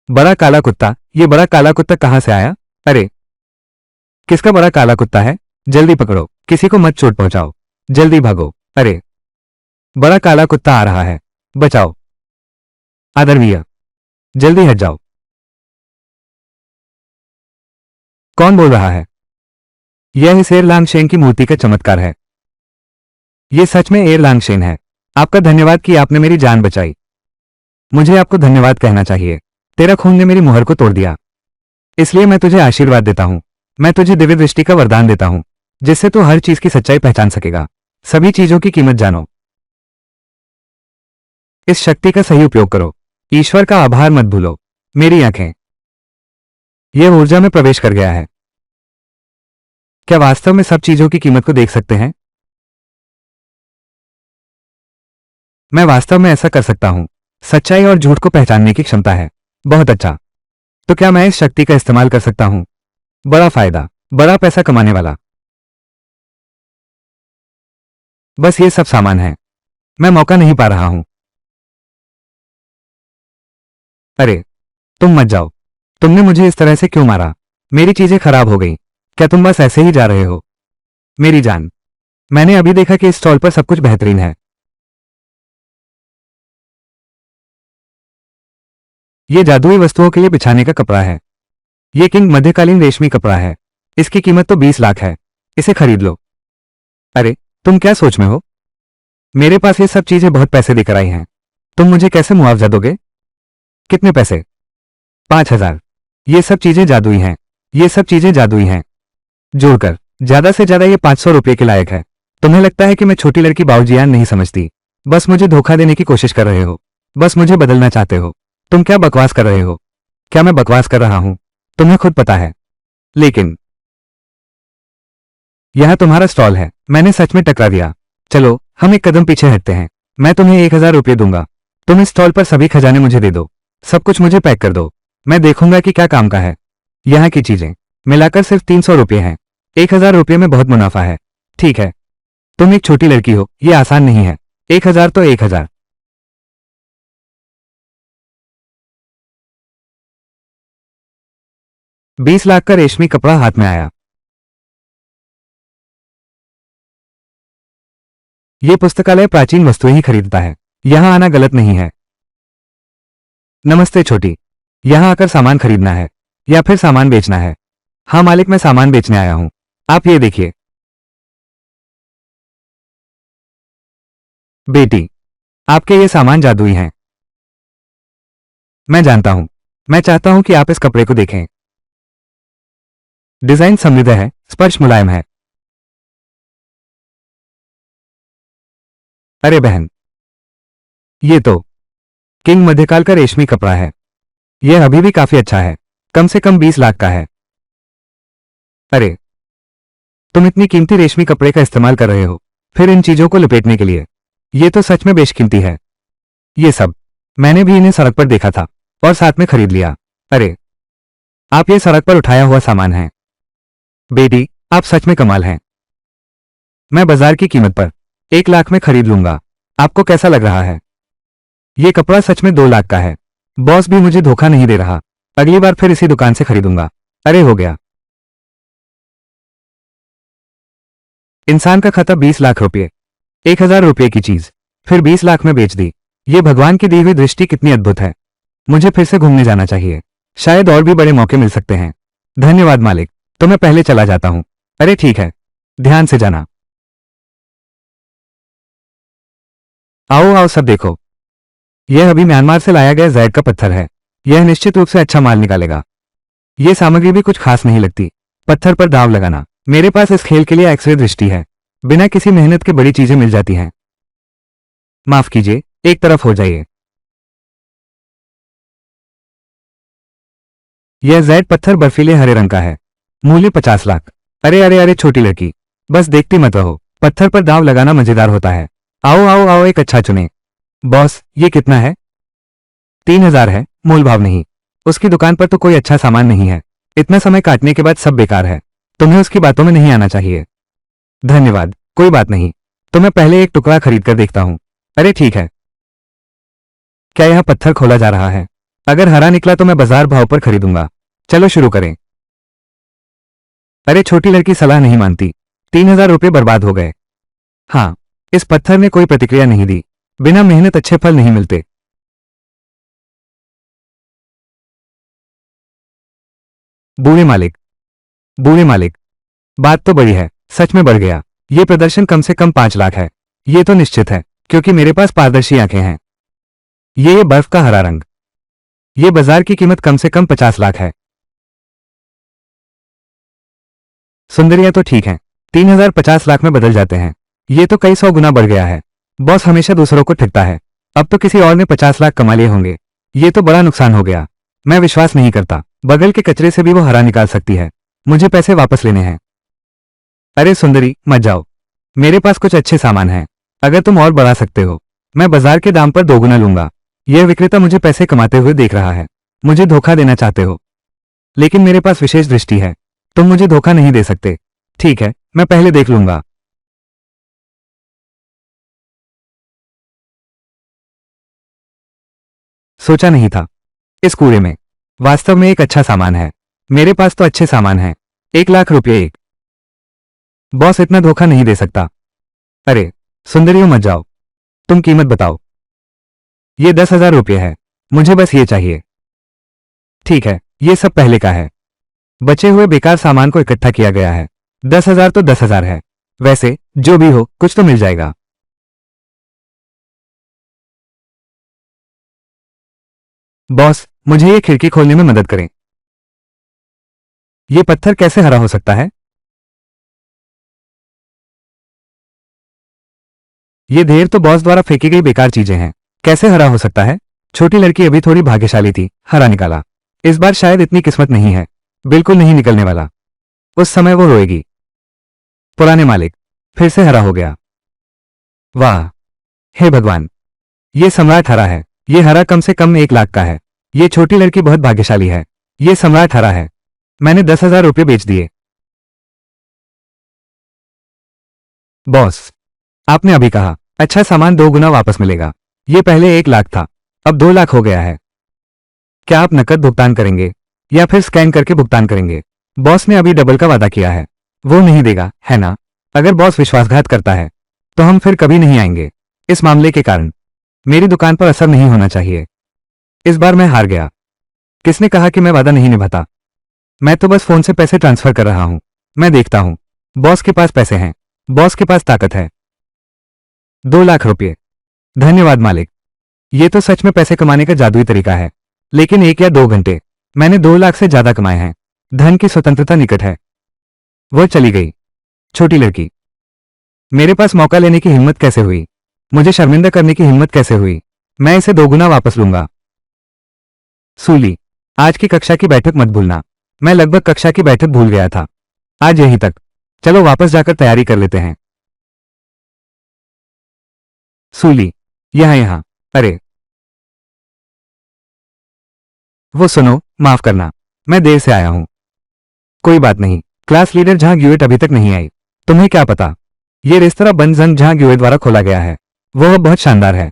बड़ा काला कुत्ता, ये बड़ा काला कुत्ता कहाँ से आया? अरे, किसका बड़ा काला कुत्ता है? जल्दी पकड़ो, किसी को मत चोट पहुंचाओ, जल्दी भागो। अरे, बड़ा काला कुत्ता आ रहा है, बचाओ। आदर भैया, जल्दी हट जाओ। कौन बोल रहा है? यह इस एरलांगशेन की मूर्ति का चमत्कार है। यह सच में एरलांगशेन है। आपका धन्यवाद कि आपने मेरी जान बचाई। मुझे आपको धन्यवाद कहना चाहिए। तेरा खून ने मेरी मुहर को तोड़ दिया, इसलिए मैं तुझे आशीर्वाद देता हूं। मैं तुझे दिव्य दृष्टि का वरदान देता हूं, जिससे तू हर चीज की सच्चाई पहचान सकेगा। सभी चीजों की कीमत जानो। इस शक्ति का सही उपयोग करो। ईश्वर का आभार मत भूलो। मेरी आंखें, यह ऊर्जा में प्रवेश कर गया है। क्या वास्तव में सब चीजों की कीमत को देख सकते हैं? मैं वास्तव में ऐसा कर सकता हूं। सच्चाई और झूठ को पहचानने की क्षमता है। बहुत अच्छा। तो क्या मैं इस शक्ति का इस्तेमाल कर सकता हूं? बड़ा फायदा, बड़ा पैसा कमाने वाला। बस ये सब सामान है। मैं मौका नहीं पा रहा हूं। अरे, तुम मत जाओ। तुमने मुझे इस तरह से क्यों मारा? मेरी चीजें खराब हो गई। क्या तुम बस ऐसे ही जा रहे हो? मेरी जान, मैंने अभी देखा कि इस स्टॉल पर सब कुछ बेहतरीन है। ये जादुई वस्तुओं के लिए बिछाने का कपड़ा है। ये किंग मध्यकालीन रेशमी कपड़ा है। इसकी कीमत तो 20 लाख है। इसे खरीद लो। अरे, तुम क्या सोच में हो? मेरे पास ये सब चीजें बहुत पैसे देकर आई हैं। तुम मुझे कैसे मुआवजा दोगे? कितने पैसे? 5,000। ये सब चीजें जादुई हैं। ये सब चीजें जादुई हैं। जोड़कर ज्यादा से ज्यादा ये 500 रुपये के लायक है। तुम्हें लगता है कि मैं छोटी लड़की बाऊजियान नहीं समझती? बस मुझे धोखा देने की कोशिश कर रहे हो। बस मुझे बदलना चाहते हो। तुम क्या बकवास कर रहे हो? क्या मैं बकवास कर रहा हूं? तुम्हें खुद पता है। लेकिन यह तुम्हारा स्टॉल है। मैंने सच में टकरा दिया। चलो, हम एक कदम पीछे हटते हैं। मैं तुम्हें 1,000 रुपये दूंगा। तुम इस स्टॉल पर सभी खजाने मुझे दे दो। सब कुछ मुझे पैक कर दो। मैं देखूंगा कि क्या काम का है। यहाँ की चीजें मिलाकर सिर्फ 300 रुपये हैं। 1,000 रुपये में बहुत मुनाफा है। ठीक है, तुम एक छोटी लड़की हो, यह आसान नहीं है। 1,000 तो 1,000। 20 लाख का रेशमी कपड़ा हाथ में आया। ये पुस्तकालय प्राचीन वस्तुएं ही खरीदता है। यहां आना गलत नहीं है। नमस्ते छोटी। यहां आकर सामान खरीदना है या फिर सामान बेचना है? हाँ मालिक, मैं सामान बेचने आया हूं। आप ये देखिए। बेटी, आपके ये सामान जादुई हैं। मैं जानता हूं। मैं चाहता हूं कि आप इस कपड़े को देखें। डिजाइन समृद्ध है, स्पर्श मुलायम है। अरे बहन, ये तो किंग मध्यकाल का रेशमी कपड़ा है। यह अभी भी काफी अच्छा है। कम से कम 20 लाख का है। अरे, तुम इतनी कीमती रेशमी कपड़े का इस्तेमाल कर रहे हो, फिर इन चीजों को लपेटने के लिए? ये तो सच में बेशकीमती है। ये सब मैंने भी इन्हें सड़क पर देखा था और साथ में खरीद लिया। अरे, आप ये सड़क पर उठाया हुआ सामान है। बेटी, आप सच में कमाल हैं। मैं बाजार की कीमत पर 1 लाख में खरीद लूंगा। आपको कैसा लग रहा है? ये कपड़ा सच में 2 लाख का है। बॉस भी मुझे धोखा नहीं दे रहा। अगली बार फिर इसी दुकान से खरीदूंगा। अरे हो गया। इंसान का खाता 20 लाख रुपये। 1,000 रुपये की चीज फिर 20 लाख में बेच दी। ये भगवान की दी हुई दृष्टि कितनी अद्भुत है। मुझे फिर से घूमने जाना चाहिए। शायद और भी बड़े मौके मिल सकते हैं। धन्यवाद मालिक। तो मैं पहले चला जाता हूं। अरे ठीक है, ध्यान से जाना। आओ आओ, सब देखो। यह अभी म्यांमार से लाया गया जैड का पत्थर है। यह निश्चित रूप से अच्छा माल निकालेगा। यह सामग्री भी कुछ खास नहीं लगती। पत्थर पर दाव लगाना। मेरे पास इस खेल के लिए एक्सरे दृष्टि है। बिना किसी मेहनत के बड़ी चीजें मिल जाती हैं। माफ कीजिए, एक तरफ हो जाइए। यह जैड पत्थर बर्फीले हरे रंग का है। मूल्य 50 लाख। अरे अरे अरे छोटी लड़की, बस देखती मत रहो। पत्थर पर दाव लगाना मजेदार होता है। आओ आओ आओ, एक अच्छा चुने। बॉस, ये कितना है? 3,000 है, मोल भाव नहीं। उसकी दुकान पर तो कोई अच्छा सामान नहीं है। इतना समय काटने के बाद सब बेकार है। तुम्हें उसकी बातों में नहीं आना चाहिए। धन्यवाद, कोई बात नहीं। तो मैं पहले एक टुकड़ा खरीद कर देखता हूं। अरे ठीक है। क्या यह पत्थर खोला जा रहा है? अगर हरा निकला तो मैं बाजार भाव पर खरीदूंगा। चलो शुरू करें। अरे छोटी लड़की सलाह नहीं मानती। 3,000 रुपये बर्बाद हो गए। हाँ, इस पत्थर ने कोई प्रतिक्रिया नहीं दी। बिना मेहनत अच्छे फल नहीं मिलते। बूढ़े मालिक। बूढ़े मालिक, बात तो बड़ी है। सच में बढ़ गया। ये प्रदर्शन कम से कम 5 लाख है। ये तो निश्चित है, क्योंकि मेरे पास पारदर्शी आंखें हैं। ये बर्फ का हरा रंग। ये बाजार की कीमत कम से कम 50 लाख है। सुंदरियां तो ठीक हैं, 3,000 50 लाख में बदल जाते हैं। ये तो कई 100 गुना बढ़ गया है। बॉस हमेशा दूसरों को ठगता है। अब तो किसी और ने 50 लाख कमा लिए होंगे। ये तो बड़ा नुकसान हो गया। मैं विश्वास नहीं करता, बगल के कचरे से भी वो हरा निकाल सकती है। मुझे पैसे वापस लेने हैं। अरे सुंदरी, मत जाओ। मेरे पास कुछ अच्छे सामान हैं। अगर तुम और बढ़ा सकते हो, मैं बाजार के दाम पर 2 गुना लूंगा। यह विक्रेता मुझे पैसे कमाते हुए देख रहा है। मुझे धोखा देना चाहते हो, लेकिन मेरे पास विशेष दृष्टि है। तुम मुझे धोखा नहीं दे सकते। ठीक है, मैं पहले देख लूंगा। सोचा नहीं था, इस कूड़े में वास्तव में एक अच्छा सामान है। मेरे पास तो अच्छे सामान हैं। 1 लाख रुपये एक। बॉस इतना धोखा नहीं दे सकता। अरे सुंदरियों, मत जाओ। तुम कीमत बताओ। ये 10,000 रुपये है। मुझे बस ये चाहिए। ठीक है, ये सब पहले का है। बचे हुए बेकार सामान को इकट्ठा किया गया है। 10,000 तो 10,000 है। वैसे जो भी हो, कुछ तो मिल जाएगा। बॉस, मुझे ये खिड़की खोलने में मदद करें। ये पत्थर कैसे हरा हो सकता है? ये ढेर तो बॉस द्वारा फेंकी गई बेकार चीजें हैं। कैसे हरा हो सकता है? छोटी लड़की अभी थोड़ी भाग्यशाली थी, हरा निकाला। इस बार शायद इतनी किस्मत नहीं है। बिल्कुल नहीं निकलने वाला। उस समय वो रोएगी। पुराने मालिक, फिर से हरा हो गया। वाह, हे भगवान, ये सम्राट हरा है। ये हरा कम से कम 1 लाख का है। ये छोटी लड़की बहुत भाग्यशाली है। ये सम्राट हरा है। मैंने 10,000 रुपये बेच दिए। बॉस, आपने अभी कहा अच्छा सामान 2 गुना वापस मिलेगा। ये पहले 1 लाख था, अब 2 लाख हो गया है। क्या आप नकद भुगतान करेंगे या फिर स्कैन करके भुगतान करेंगे? बॉस ने अभी डबल का वादा किया है। वो नहीं देगा, है ना? अगर बॉस विश्वासघात करता है तो हम फिर कभी नहीं आएंगे। इस मामले के कारण मेरी दुकान पर असर नहीं होना चाहिए। इस बार मैं हार गया। किसने कहा कि मैं वादा नहीं निभाता? मैं तो बस फोन से पैसे ट्रांसफर कर रहा हूं। मैं देखता हूं। बॉस के पास पैसे हैं। बॉस के पास ताकत है। 2 लाख रुपये। धन्यवाद मालिक। ये तो सच में पैसे कमाने का जादुई तरीका है। लेकिन 1 या 2 घंटे मैंने 2 लाख से ज्यादा कमाए हैं। धन की स्वतंत्रता निकट है। वह चली गई। छोटी लड़की, मेरे पास मौका लेने की हिम्मत कैसे हुई? मुझे शर्मिंदा करने की हिम्मत कैसे हुई? मैं इसे 2 गुना वापस लूंगा। सूली, आज की कक्षा की बैठक मत भूलना। मैं लगभग कक्षा की बैठक भूल गया था। आज यहीं तक। चलो वापस जाकर तैयारी कर लेते हैं। सूली, यहां यहां। अरे वो सुनो, माफ करना, मैं देर से आया हूं। कोई बात नहीं। क्लास लीडर जहां ग्यूएट अभी तक नहीं आई। तुम्हें क्या पता? ये रेस्तरां बनजंग जहां ग्यूएट द्वारा खोला गया है, वो बहुत शानदार है।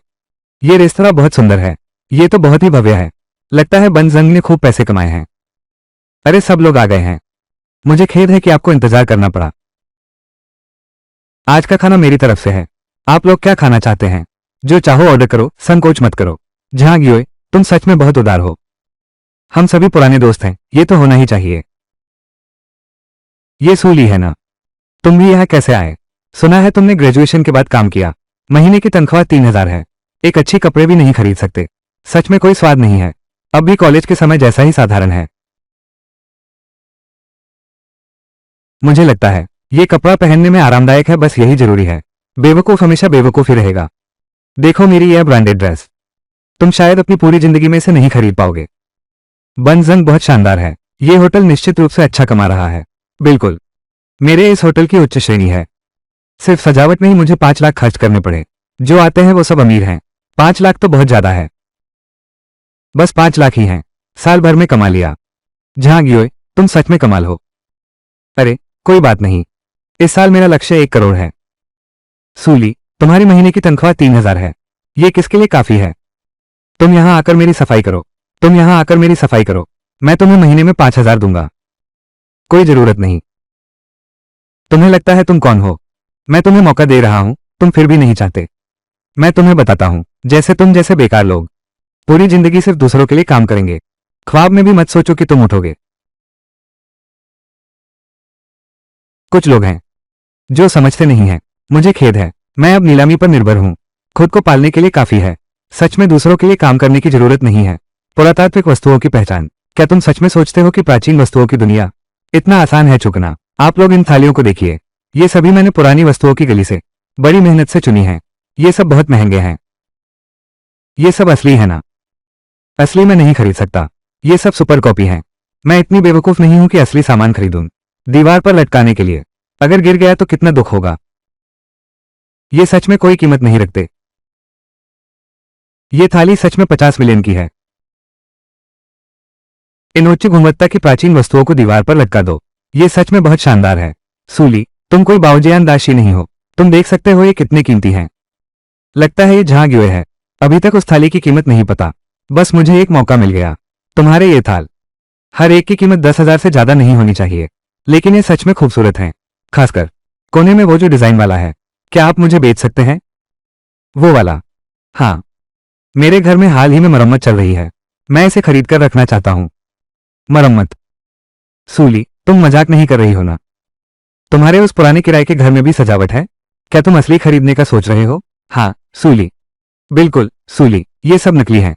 ये रेस्तरां बहुत सुंदर है। ये तो बहुत ही भव्य है। लगता है बनजंग ने खूब पैसे कमाए हैं। अरे सब लोग आ गए हैं। मुझे खेद है कि आपको इंतजार करना पड़ा। आज का खाना मेरी तरफ से है। आप लोग क्या खाना चाहते हैं? जो चाहो ऑर्डर करो, संकोच मत करो। जहां ग्योए, तुम सच में बहुत उदार हो। हम सभी पुराने दोस्त हैं, ये तो होना ही चाहिए। ये सूली है ना? तुम भी यहाँ कैसे आए? सुना है तुमने ग्रेजुएशन के बाद काम किया। महीने की तनख्वाह 3,000 है। एक अच्छी कपड़े भी नहीं खरीद सकते। सच में कोई स्वाद नहीं है। अब भी कॉलेज के समय जैसा ही साधारण है। मुझे लगता है ये कपड़ा पहनने में आरामदायक है, बस यही जरूरी है। बेवकूफ हमेशा बेवकूफ ही रहेगा। देखो मेरी यह ब्रांडेड ड्रेस, तुम शायद अपनी पूरी जिंदगी में इसे नहीं खरीद पाओगे। बनजंग बहुत शानदार है। ये होटल निश्चित रूप से अच्छा कमा रहा है। बिल्कुल, मेरे इस होटल की उच्च श्रेणी है। सिर्फ सजावट में ही मुझे 5 लाख खर्च करने पड़े। जो आते हैं वो सब अमीर हैं। 5 लाख तो बहुत ज्यादा है। बस 5 लाख ही हैं। साल भर में कमा लिया। जहां गियोए, तुम सच में कमाल हो। अरे कोई बात नहीं, इस साल मेरा लक्ष्य 1 करोड़ है। सूली, तुम्हारी महीने की तनख्वाह 3,000 है। ये किसके लिए काफी है? तुम यहां आकर मेरी सफाई करो। तुम यहां आकर मेरी सफाई करो, मैं तुम्हें महीने में 5,000 दूंगा। कोई जरूरत नहीं। तुम्हें लगता है तुम कौन हो? मैं तुम्हें मौका दे रहा हूं, तुम फिर भी नहीं चाहते। मैं तुम्हें बताता हूं, जैसे तुम जैसे बेकार लोग पूरी जिंदगी सिर्फ दूसरों के लिए काम करेंगे। ख्वाब में भी मत सोचो कि तुम उठोगे। कुछ लोग हैं जो समझते नहीं हैं। मुझे खेद है, मैं अब नीलामी पर निर्भर हूं। खुद को पालने के लिए काफी है। सच में दूसरों के लिए काम करने की जरूरत नहीं है। पुरातात्विक वस्तुओं की पहचान। क्या तुम सच में सोचते हो कि प्राचीन वस्तुओं की दुनिया इतना आसान है चुकना? आप लोग इन थालियों को देखिए, ये सभी मैंने पुरानी वस्तुओं की गली से बड़ी मेहनत से चुनी हैं। ये सब बहुत महंगे हैं। ये सब असली है ना? असली मैं नहीं खरीद सकता। ये सब सुपर कॉपी हैं। मैं इतनी बेवकूफ नहीं हूं कि असली सामान खरीदूं दीवार पर लटकाने के लिए। अगर गिर गया तो कितना दुख होगा। ये सच में कोई कीमत नहीं रखते। ये थाली सच में 50 मिलियन की है। इन उच्च गुणवत्ता की प्राचीन वस्तुओं को दीवार पर लटका दो। ये सच में बहुत शानदार है। सूली, तुम कोई बाओजियान दाशी नहीं हो। तुम देख सकते हो ये कितने कीमती हैं। लगता है ये जहां गिरे है। अभी तक उस थाली की कीमत नहीं पता। बस मुझे एक मौका मिल गया। तुम्हारे ये थाल, हर एक की कीमत 10,000 से ज्यादा नहीं होनी चाहिए, लेकिन ये सच में खूबसूरत हैं। खासकर कोने में वो जो डिजाइन वाला है। क्या आप मुझे बेच सकते हैं? वो वाला? हाँ, मेरे घर में हाल ही में मरम्मत चल रही है। मैं इसे खरीद कर रखना चाहता हूं। मरम्मत? सूली, तुम मजाक नहीं कर रही हो ना? तुम्हारे उस पुराने किराए के घर में भी सजावट है? क्या तुम असली खरीदने का सोच रहे हो? हाँ, सूली। बिल्कुल, सूली, ये सब नकली हैं।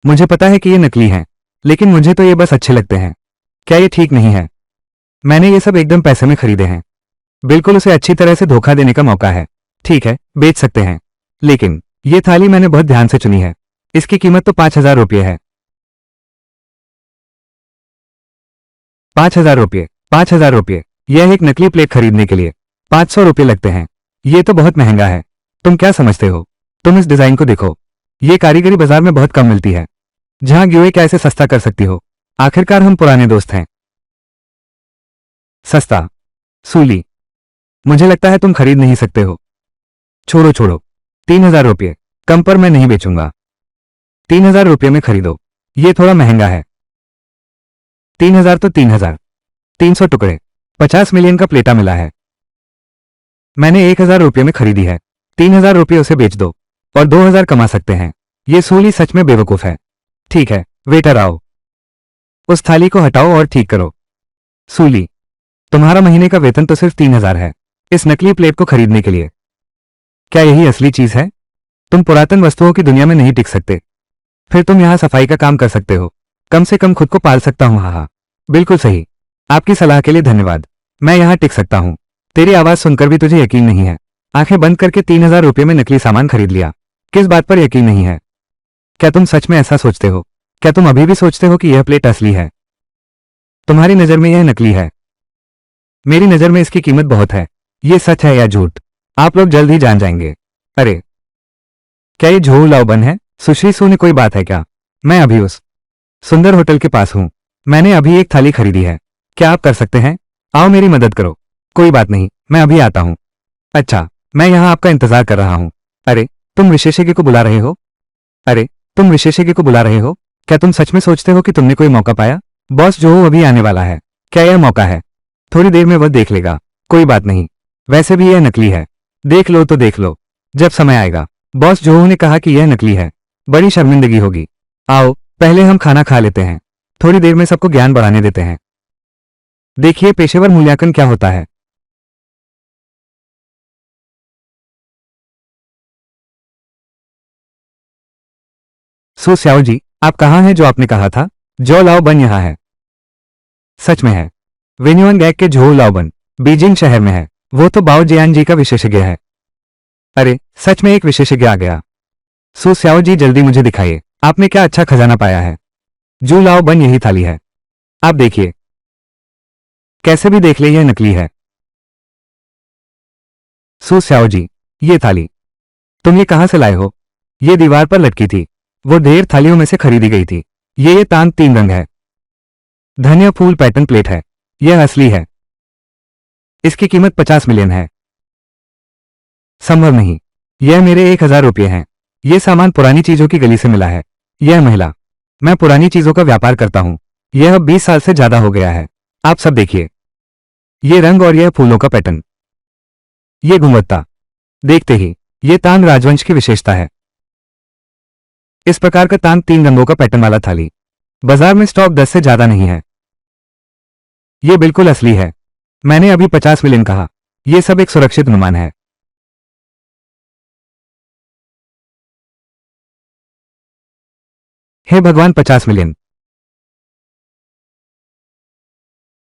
मुझे पता है कि ये नकली हैं, लेकिन मुझे तो ये बस अच्छे लगते हैं। क्या ये ठीक नहीं है? मैंने ये सब एकदम पैसे में खरीदे हैं। बिल्कुल उसे अच्छी तरह से धोखा देने का मौका है। ठीक है, बेच सकते हैं, लेकिन ये थाली मैंने बहुत ध्यान से चुनी है। इसकी कीमत तो 5,000 रुपये है। 5,000 रुपये? 5,000 रुपये? यह एक नकली प्लेट खरीदने के लिए 500 रुपये लगते हैं। ये तो बहुत महंगा है। तुम क्या समझते हो? तुम इस डिजाइन को देखो। ये कारीगरी बाजार में बहुत कम मिलती है। जहां गिवे क्या इसे सस्ता कर सकती हो? आखिरकार हम पुराने दोस्त हैं। सस्ता? सूली, मुझे लगता है तुम खरीद नहीं सकते हो। छोड़ो छोड़ो, 3,000 रुपये कम पर मैं नहीं बेचूंगा। 3,000 रुपये में खरीदो। ये थोड़ा महंगा है। 3,000 तो 3,000। 300 टुकड़े, 50 मिलियन का प्लेटा मिला है। मैंने 1,000 रुपये में खरीदी है। 3,000 रुपये उसे बेच दो और 2,000 कमा सकते हैं। ये सूली सच में बेवकूफ है। ठीक है, वेटर आओ, उस थाली को हटाओ और ठीक करो। सूली, तुम्हारा महीने का वेतन तो सिर्फ 3,000 है इस नकली प्लेट को खरीदने के लिए। क्या यही असली चीज है? तुम पुरातन वस्तुओं की दुनिया में नहीं टिक सकते। फिर तुम यहां सफाई का काम कर सकते हो। कम से कम खुद को पाल सकता हूं। हाँ हाँ, बिल्कुल सही। आपकी सलाह के लिए धन्यवाद। मैं यहां टिक सकता हूं। तेरी आवाज सुनकर भी तुझे यकीन नहीं है। आंखें बंद करके 3,000 रुपये में नकली सामान खरीद लिया। किस बात पर यकीन नहीं है? क्या तुम सच में ऐसा सोचते हो? क्या तुम अभी भी सोचते हो कि यह प्लेट असली है? तुम्हारी नजर में यह नकली है। मेरी नजर में इसकी कीमत बहुत है। ये सच है या झूठ, आप लोग जल्द ही जान जाएंगे। अरे, क्या ये झोल लाओबन है? सुश्री सू ने कोई बात है क्या? मैं अभी उस सुंदर होटल के पास हूं। मैंने अभी एक थाली खरीदी है। क्या आप कर सकते हैं? आओ मेरी मदद करो। कोई बात नहीं, मैं अभी आता हूं। अच्छा, मैं यहां आपका इंतजार कर रहा हूं। अरे, तुम विशेषज्ञ को बुला रहे हो? अरे, तुम विशेषज्ञ को बुला रहे हो? क्या तुम सच में सोचते हो कि तुमने कोई मौका पाया? बॉस जो अभी आने वाला है। क्या यह मौका है? थोड़ी देर में वह देख लेगा। कोई बात नहीं, वैसे भी यह नकली है। देख लो तो देख लो, जब समय आएगा। बॉस जोहू ने कहा कि यह नकली है। बड़ी शर्मिंदगी होगी। आओ, पहले हम खाना खा लेते हैं। थोड़ी देर में सबको ज्ञान बढ़ाने देते हैं। देखिए पेशेवर मूल्यांकन क्या होता है। सो स्याओ जी, आप कहाँ हैं जो आपने कहा था? जो लाओ बन यहाँ है। सच में है। वेन्युआन गैग के झो लाओ बन बीजिंग शहर में है। वो तो बाओ जियान जी का विशेषज्ञ है। अरे, सच में एक विशेषज्ञ आ गया। सो स्याओ जी जल्दी मुझे दिखाइए, आपने क्या अच्छा खजाना पाया है। जू लाओ बन यही थाली है। आप देखिए, कैसे भी देख ले यह नकली है। सो स्याओ जी, ये थाली तुम ये कहां से लाए हो? ये दीवार पर लटकी थी। वो ढेर थालियों में से खरीदी गई थी। ये तांत 3 रंग है। धन्य फूल पैटर्न प्लेट है। यह असली है। इसकी कीमत 50 मिलियन है। संभव नहीं। यह मेरे 1,000 रुपये हैं। यह सामान पुरानी चीजों की गली से मिला है। यह महिला मैं पुरानी चीजों का व्यापार करता हूं। यह अब 20 साल से ज्यादा हो गया है। आप सब देखिए, ये रंग और यह फूलों का पैटर्न, ये गुणवत्ता। देखते ही, ये तांग राजवंश की विशेषता है। इस प्रकार का तांग 3 रंगों का पैटर्न वाला थाली बाजार में स्टॉक 10 से ज्यादा नहीं है। ये बिल्कुल असली है। मैंने अभी 50 मिलियन कहा। यह सब एक सुरक्षित अनुमान है। हे भगवान, 50 मिलियन।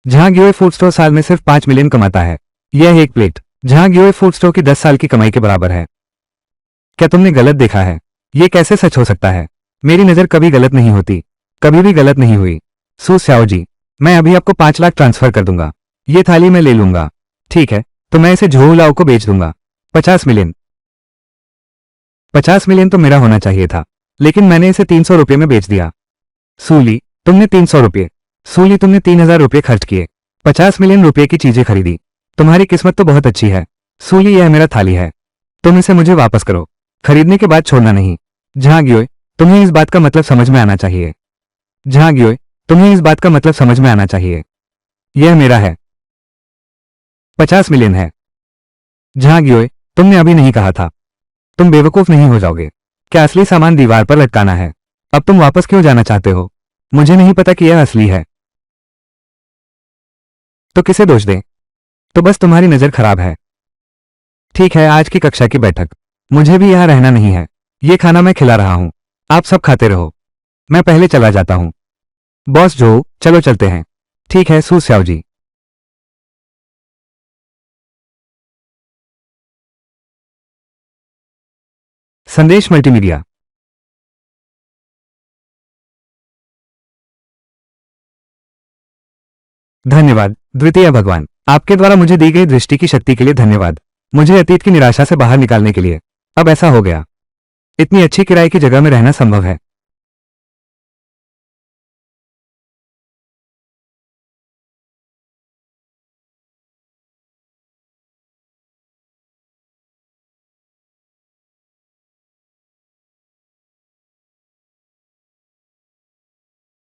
जहां गियोए फूड स्टोर साल में सिर्फ 5 मिलियन कमाता है। यह एक प्लेट जहां गियोए फूड स्टोर की 10 साल की कमाई के बराबर है। क्या तुमने गलत देखा है? यह कैसे सच हो सकता है? मेरी नजर कभी गलत नहीं होती, कभी भी गलत नहीं हुई। सू स्याओ जी, मैं अभी आपको 5 लाख ट्रांसफर कर दूंगा। ये थाली मैं ले लूंगा। ठीक है, तो मैं इसे झोऊ लाओ को बेच दूंगा। 50 मिलियन। 50 मिलियन तो मेरा होना चाहिए था, लेकिन मैंने इसे 300 रुपये में बेच दिया। सूली, तुमने 300 रुपये। सूली, तुमने 3000 रुपये खर्च किए, 50 मिलियन रुपये की चीजें खरीदी। तुम्हारी किस्मत तो बहुत अच्छी है। सूली, यह मेरा थाली है, तुम इसे मुझे वापस करो। खरीदने के बाद छोड़ना नहीं। जहां गियोए, तुम्हें इस बात का मतलब समझ में आना चाहिए। जहां गियोए, तुम्हें इस बात का मतलब समझ में आना चाहिए। यह मेरा है। 50 मिलियन है। जहां गियोए, तुमने अभी नहीं कहा था। तुम बेवकूफ नहीं हो जाओगे? क्या असली सामान दीवार पर लटकाना है? अब तुम वापस क्यों जाना चाहते हो? मुझे नहीं पता कि यह असली है। तो किसे दोष दें? तो बस तुम्हारी नजर खराब है। ठीक है, आज की कक्षा की बैठक। मुझे भी यहां रहना नहीं है। ये खाना मैं खिला रहा हूं, आप सब खाते रहो। मैं पहले चला जाता हूं। बॉस जो, चलो चलते हैं। ठीक है सू स्याओ जी। संदेश मल्टीमीडिया। धन्यवाद द्वितीय भगवान, आपके द्वारा मुझे दी गई दृष्टि की शक्ति के लिए धन्यवाद। मुझे अतीत की निराशा से बाहर निकालने के लिए। अब ऐसा हो गया, इतनी अच्छी किराए की जगह में रहना संभव है।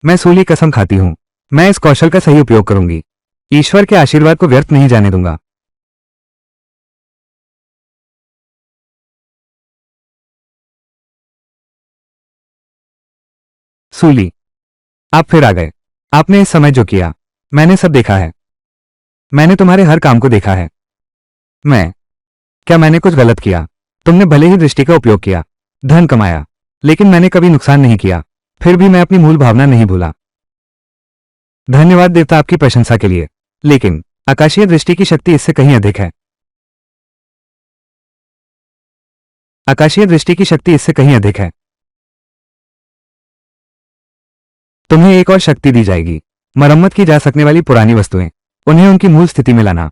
मैं सूली कसम खाती हूं, मैं इस कौशल का सही उपयोग करूंगी। ईश्वर के आशीर्वाद को व्यर्थ नहीं जाने दूंगा। सूली, आप फिर आ गए। आपने इस समय जो किया, मैंने सब देखा है। मैंने तुम्हारे हर काम को देखा है। मैं क्या मैंने कुछ गलत किया? तुमने भले ही दृष्टि का उपयोग किया, धन कमाया, लेकिन मैंने कभी नुकसान नहीं किया। फिर भी मैं अपनी मूल भावना नहीं भूला। धन्यवाद देवता आपकी प्रशंसा के लिए, लेकिन आकाशीय दृष्टि की शक्ति इससे कहीं अधिक है। आकाशीय दृष्टि की शक्ति इससे कहीं अधिक है। तुम्हें एक और शक्ति दी जाएगी, मरम्मत की जा सकने वाली पुरानी वस्तुएं, उन्हें उनकी मूल स्थिति में लाना।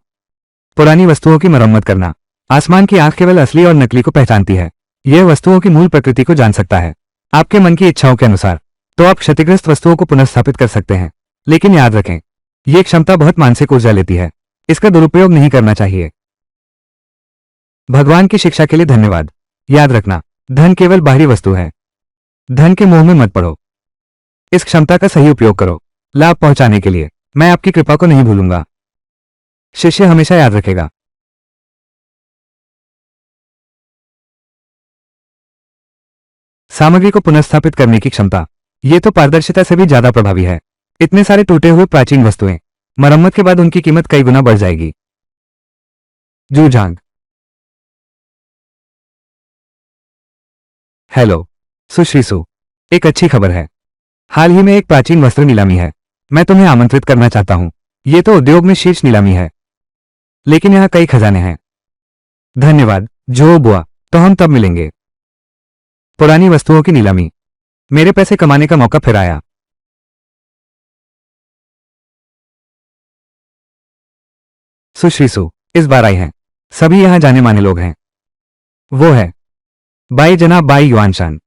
पुरानी वस्तुओं की मरम्मत करना। आसमान की आंख केवल असली और नकली को पहचानती है। यह वस्तुओं की मूल प्रकृति को जान सकता है, आपके मन की इच्छाओं के अनुसार। तो आप क्षतिग्रस्त वस्तुओं को पुनर्स्थापित कर सकते हैं, लेकिन याद रखें, यह क्षमता बहुत मानसिक ऊर्जा लेती है। इसका दुरुपयोग नहीं करना चाहिए। भगवान की शिक्षा के लिए धन्यवाद। याद रखना, धन केवल बाहरी वस्तु है। धन के मोह में मत पड़ो। इस क्षमता का सही उपयोग करो, लाभ पहुंचाने के लिए। मैं आपकी कृपा को नहीं भूलूंगा। शिष्य हमेशा याद रखेगा। सामग्री को पुनर्स्थापित करने की क्षमता, यह तो पारदर्शिता से भी ज्यादा प्रभावी है। इतने सारे टूटे हुए प्राचीन वस्तुएं, मरम्मत के बाद उनकी कीमत कई गुना बढ़ जाएगी। जूझांग। हेलो सुश्री सु, एक अच्छी खबर है। हाल ही में एक प्राचीन वस्त्र नीलामी है। मैं तुम्हें आमंत्रित करना चाहता हूं। यह तो उद्योग में शीर्ष नीलामी है, लेकिन यहां कई खजाने हैं। धन्यवाद जो बुआ, तो हम तब मिलेंगे। पुरानी वस्तुओं की नीलामी। मेरे पैसे कमाने का मौका फिर आया। सुश्री सु इस बार आई हैं। सभी यहां जाने माने लोग हैं। वो है बाई जनाब बाई युआनशान।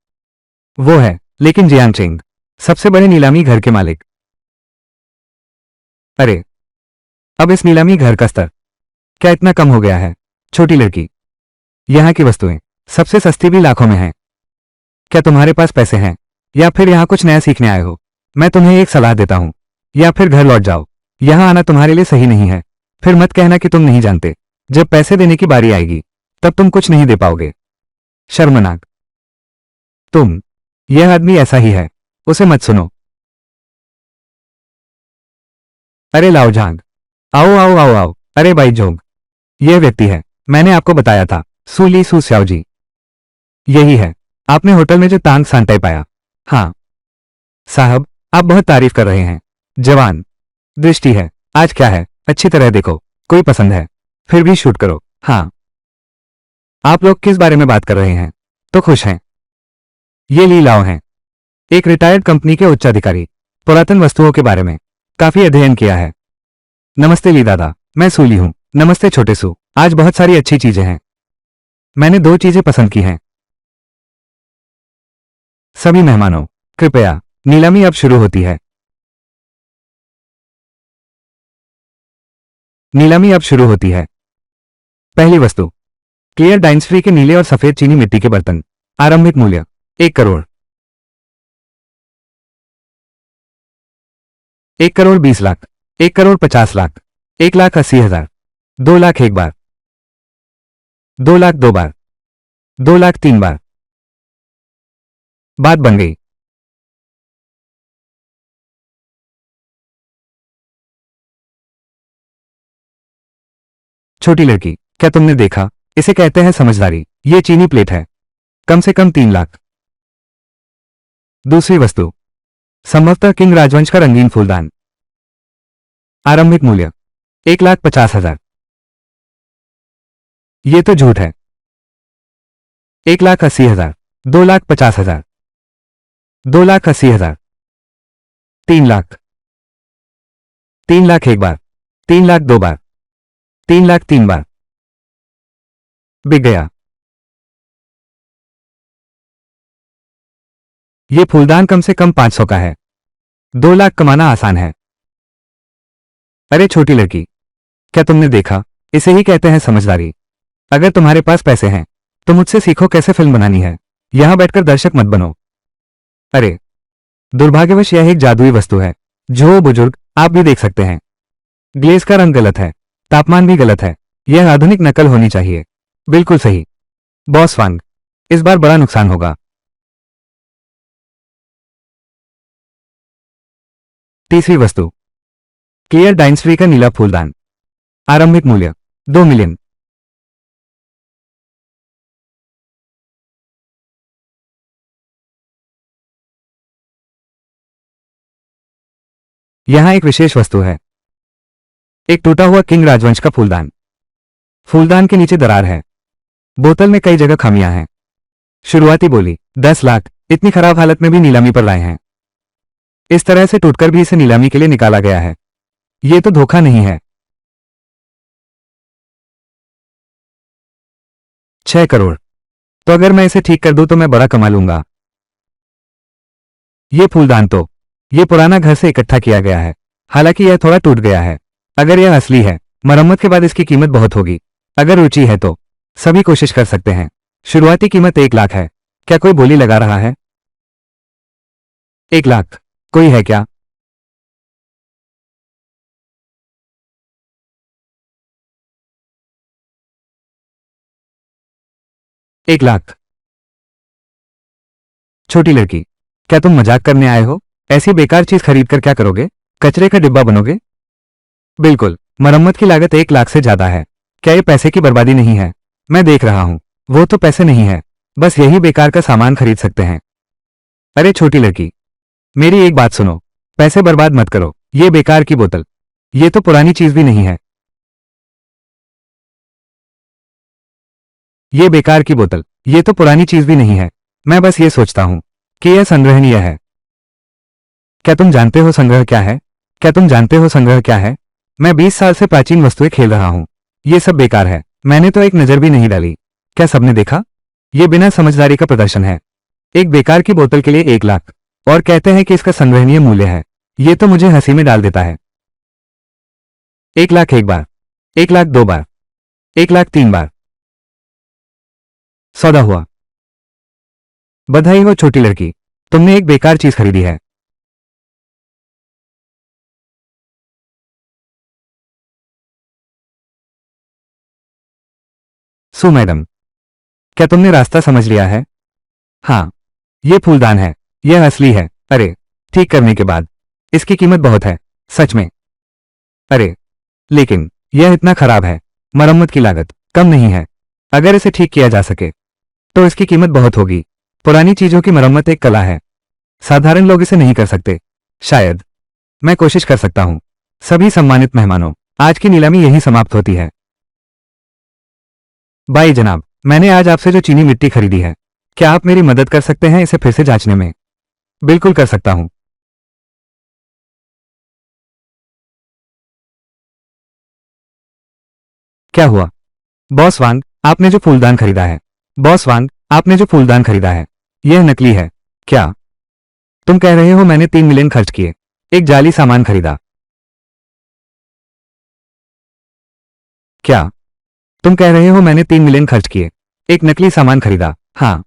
वो है लेकिन जियांग चेंग, सबसे बड़े नीलामी घर के मालिक। अरे, अब इस नीलामी घर का स्तर क्या इतना कम हो गया है? छोटी लड़की, यहां की वस्तुएं सबसे सस्ती भी लाखों में हैं। क्या तुम्हारे पास पैसे हैं? या फिर यहाँ कुछ नया सीखने आए हो? मैं तुम्हें एक सलाह देता हूँ, या फिर घर लौट जाओ। यहाँ आना तुम्हारे लिए सही नहीं है। फिर मत कहना कि तुम नहीं जानते। जब पैसे देने की बारी आएगी तब तुम कुछ नहीं दे पाओगे। शर्मनाक। तुम, यह आदमी ऐसा ही है, उसे मत सुनो। अरे लाओ झांग, आओ आओ आओ आओ। अरे भाई जोग, यह व्यक्ति है, मैंने आपको बताया था, सू ली सू स्याओ जी। यही है, आपने होटल में जो तांग सांताई पाया। हाँ साहब, आप बहुत तारीफ कर रहे हैं। जवान, दृष्टि है, आज क्या है, अच्छी तरह देखो, कोई पसंद है, फिर भी शूट करो। हाँ, आप लोग किस बारे में बात कर रहे हैं? तो खुश हैं? ये ली लाओ हैं, एक रिटायर्ड कंपनी के उच्च अधिकारी, पुरातन वस्तुओं के बारे में काफी अध्ययन किया है। नमस्ते ली दादा, मैं सूली हूं। नमस्ते छोटे सू, आज बहुत सारी अच्छी चीजें हैं। मैंने 2 चीजें पसंद की हैं। सभी मेहमानों, कृपया, नीलामी अब शुरू होती है। नीलामी अब शुरू होती है। पहली वस्तु, क्लियर डाइंसफ्री के नीले और सफेद चीनी मिट्टी के बर्तन। आरंभिक मूल्य 1 करोड़। 1 करोड़ 20 लाख, 1 करोड़ 50 लाख, 1,80,000, 2 लाख एक बार, 2 लाख 2 बार, 2 लाख 3 बार। बात बन गई। छोटी लड़की, क्या तुमने देखा? इसे कहते हैं समझदारी। ये चीनी प्लेट है, कम से कम 3 लाख। दूसरी वस्तु, संभवतः किंग राजवंश का रंगीन फूलदान। आरंभिक मूल्य 1,50,000। ये तो झूठ है। 1,80,000, 2,50,000, 2,80,000, 3 लाख, 3 लाख एक बार, 3 लाख 2 बार, 3 लाख 3 बार। बिक गया। ये फूलदान कम से कम 500 का है। 2 लाख कमाना आसान है। अरे छोटी लड़की, क्या तुमने देखा? इसे ही कहते हैं समझदारी। अगर तुम्हारे पास पैसे हैं तो मुझसे सीखो कैसे फिल्म बनानी है। यहां बैठकर दर्शक मत बनो। अरे, दुर्भाग्यवश यह एक जादुई वस्तु है जो बुजुर्ग, आप भी देख सकते हैं। ग्लेज का रंग गलत है, तापमान भी गलत है। यह आधुनिक नकल होनी चाहिए। बिल्कुल सही। बॉस वांग, इस बार बड़ा नुकसान होगा। तीसरी वस्तु, क्लियर डाइंसफ्री का नीला फूलदान। आरंभिक मूल्य 2 मिलियन। यहां एक विशेष वस्तु है, एक टूटा हुआ किंग राजवंश का फूलदान। फूलदान के नीचे दरार है। बोतल में कई जगह खामियां हैं। शुरुआती बोली 10 लाख, इतनी खराब हालत में भी नीलामी पर लाए हैं। इस तरह से टूटकर भी इसे नीलामी के लिए निकाला गया है। यह तो धोखा नहीं है। 6 करोड़। तो अगर मैं इसे ठीक कर दूं तो मैं बड़ा कमा लूंगा। ये फूलदान तो, ये पुराना घर से इकट्ठा किया गया है, हालांकि यह थोड़ा टूट गया है। अगर यह असली है, मरम्मत के बाद इसकी कीमत बहुत होगी। अगर रुचि है तो सभी कोशिश कर सकते हैं। शुरुआती कीमत 1 लाख है। क्या कोई बोली लगा रहा है? 1 लाख। कोई है क्या? 1 लाख। छोटी लड़की, क्या तुम मजाक करने आए हो? ऐसी बेकार चीज खरीद कर क्या करोगे? कचरे का डिब्बा बनोगे? बिल्कुल, मरम्मत की लागत 1 लाख से ज्यादा है। क्या ये पैसे की बर्बादी नहीं है? मैं देख रहा हूं, वो तो पैसे नहीं है, बस यही बेकार का सामान खरीद सकते हैं। अरे छोटी लड़की, मेरी एक बात सुनो, पैसे बर्बाद मत करो। ये बेकार की बोतल, ये तो पुरानी चीज भी नहीं है। ये बेकार की बोतल, ये तो पुरानी चीज भी नहीं है। मैं बस ये सोचता हूं कि यह संग्रहणीय है। क्या तुम जानते हो संग्रह क्या है? क्या तुम जानते हो संग्रह क्या है? मैं 20 साल से प्राचीन वस्तुएं खेल रहा हूं। ये सब बेकार है। मैंने तो एक नजर भी नहीं डाली। क्या सबने देखा? ये बिना समझदारी का प्रदर्शन है। एक बेकार की बोतल के लिए 1 लाख, और कहते हैं कि इसका संग्रहणीय मूल्य है। ये तो मुझे हंसी में डाल देता है। 1 लाख एक बार, 1 लाख 2 बार, 1 लाख 3 बार। सौदा हुआ। बधाई हो छोटी लड़की, तुमने एक बेकार चीज खरीदी है। सु मैडम, क्या तुमने रास्ता समझ लिया है? हाँ, ये फूलदान है। यह असली है। अरे, ठीक करने के बाद इसकी कीमत बहुत है। सच में? अरे, लेकिन यह इतना खराब है। मरम्मत की लागत कम नहीं है। अगर इसे ठीक किया जा सके तो इसकी कीमत बहुत होगी। पुरानी चीजों की मरम्मत एक कला है। साधारण लोग इसे नहीं कर सकते। शायद मैं कोशिश कर सकता हूं। सभी सम्मानित मेहमानों, आज की नीलामी यहीं समाप्त होती है। बाई जनाब, मैंने आज आपसे जो चीनी मिट्टी खरीदी है, क्या आप मेरी मदद कर सकते हैं इसे फिर से जांचने में? बिल्कुल कर सकता हूं। क्या हुआ? बॉस वांग, आपने जो फूलदान खरीदा है। बॉस वांग, आपने जो फूलदान खरीदा है, यह नकली है। क्या तुम कह रहे हो मैंने 3 मिलियन खर्च किए, एक जाली सामान खरीदा? क्या तुम कह रहे हो मैंने 3 मिलियन खर्च किए, एक नकली सामान खरीदा? हाँ,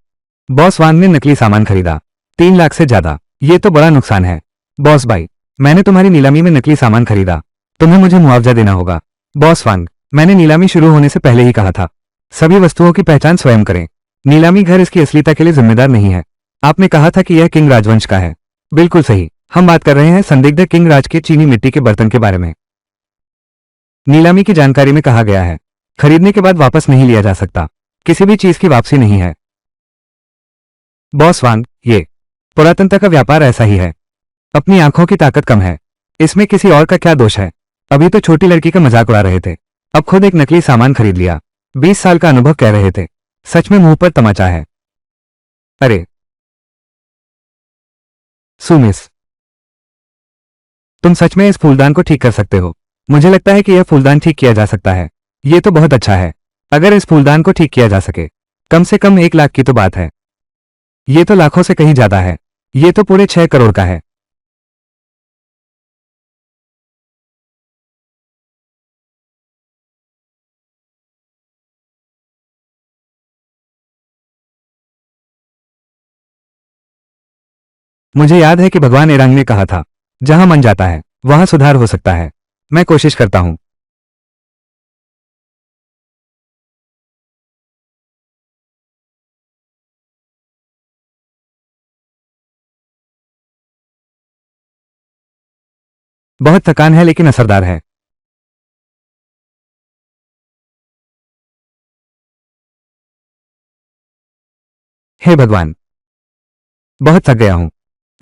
बॉस वांग ने नकली सामान खरीदा। 3 लाख से ज्यादा। ये तो बड़ा नुकसान है। बॉस भाई, मैंने तुम्हारी नीलामी में नकली सामान खरीदा। तुम्हें मुझे मुआवजा देना होगा। बॉस वांग, मैंने नीलामी शुरू होने से पहले ही कहा था, सभी वस्तुओं की पहचान स्वयं करें। नीलामी घर इसकी असलियता के लिए जिम्मेदार नहीं है। आपने कहा था कि यह किंग राजवंश का है। बिल्कुल सही। हम बात कर रहे हैं संदिग्ध किंग राज के चीनी मिट्टी के बर्तन के बारे में। नीलामी की जानकारी में कहा गया है, खरीदने के बाद वापस नहीं लिया जा सकता। किसी भी चीज की वापसी नहीं है। बॉस वांग, ये पुरातनता का व्यापार ऐसा ही है। अपनी आंखों की ताकत कम है। इसमें किसी और का क्या दोष है? अभी तो छोटी लड़की का मजाक उड़ा रहे थे, अब खुद एक नकली सामान खरीद लिया। 20 साल का अनुभव कह रहे थे। सच में मुंह पर तमाचा है। अरे, सुमिस, तुम सच में इस फूलदान को ठीक कर सकते हो? मुझे लगता है कि यह फूलदान ठीक किया जा सकता है। ये तो बहुत अच्छा है। अगर इस फूलदान को ठीक किया जा सके, कम से कम 1 लाख की तो बात है। ये तो लाखों से कहीं ज्यादा है। ये तो पूरे 6 करोड़ का है। मुझे याद है कि भगवान एरांग ने कहा था, जहां मन जाता है वहां सुधार हो सकता है। मैं कोशिश करता हूं। बहुत थकान है लेकिन असरदार है। हे भगवान, बहुत थक गया हूं।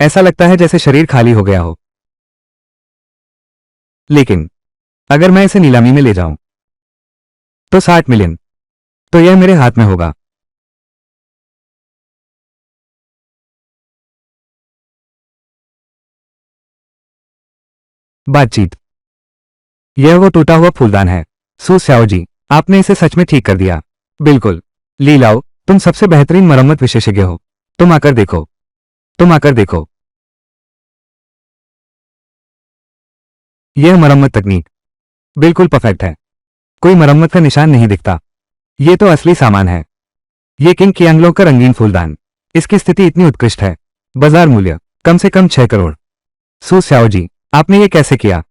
ऐसा लगता है जैसे शरीर खाली हो गया हो। लेकिन अगर मैं इसे नीलामी में ले जाऊं तो 60 मिलियन, तो यह मेरे हाथ में होगा। बातचीत। यह वो टूटा हुआ फूलदान है। सु स्याओ जी, आपने इसे सच में ठीक कर दिया। बिल्कुल। ली लाओ, तुम सबसे बेहतरीन मरम्मत विशेषज्ञ हो। तुम आकर देखो। तुम आकर देखो। यह मरम्मत तकनीक बिल्कुल परफेक्ट है। कोई मरम्मत का निशान नहीं दिखता। ये तो असली सामान है। ये किंग कियांगलो का रंगीन फूलदान। इसकी स्थिति इतनी उत्कृष्ट है। बाजार मूल्य कम से कम 6 करोड़। सु स्याओ जी, आपने ये कैसे किया?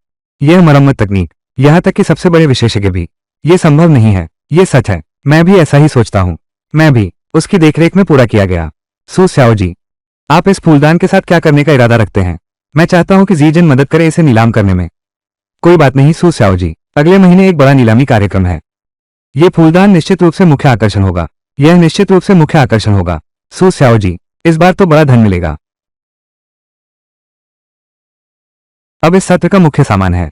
यह मरम्मत तकनीक, यहां तक कि सबसे बड़े विशेषज्ञ भी, ये संभव नहीं है। ये सच है। मैं भी ऐसा ही सोचता हूं। मैं भी उसकी देखरेख में पूरा किया गया। सु स्याओ जी, आप इस फूलदान के साथ क्या करने का इरादा रखते हैं? मैं चाहता हूं कि जीजन मदद करे इसे नीलाम करने में। कोई बात नहीं सु स्याओ जी, अगले महीने एक बड़ा नीलामी कार्यक्रम है। ये फूलदान निश्चित रूप से मुख्य आकर्षण होगा। यह निश्चित रूप से मुख्य आकर्षण होगा। सु स्याओ जी, इस बार तो बड़ा धन मिलेगा। अब इस सत्र का मुख्य सामान है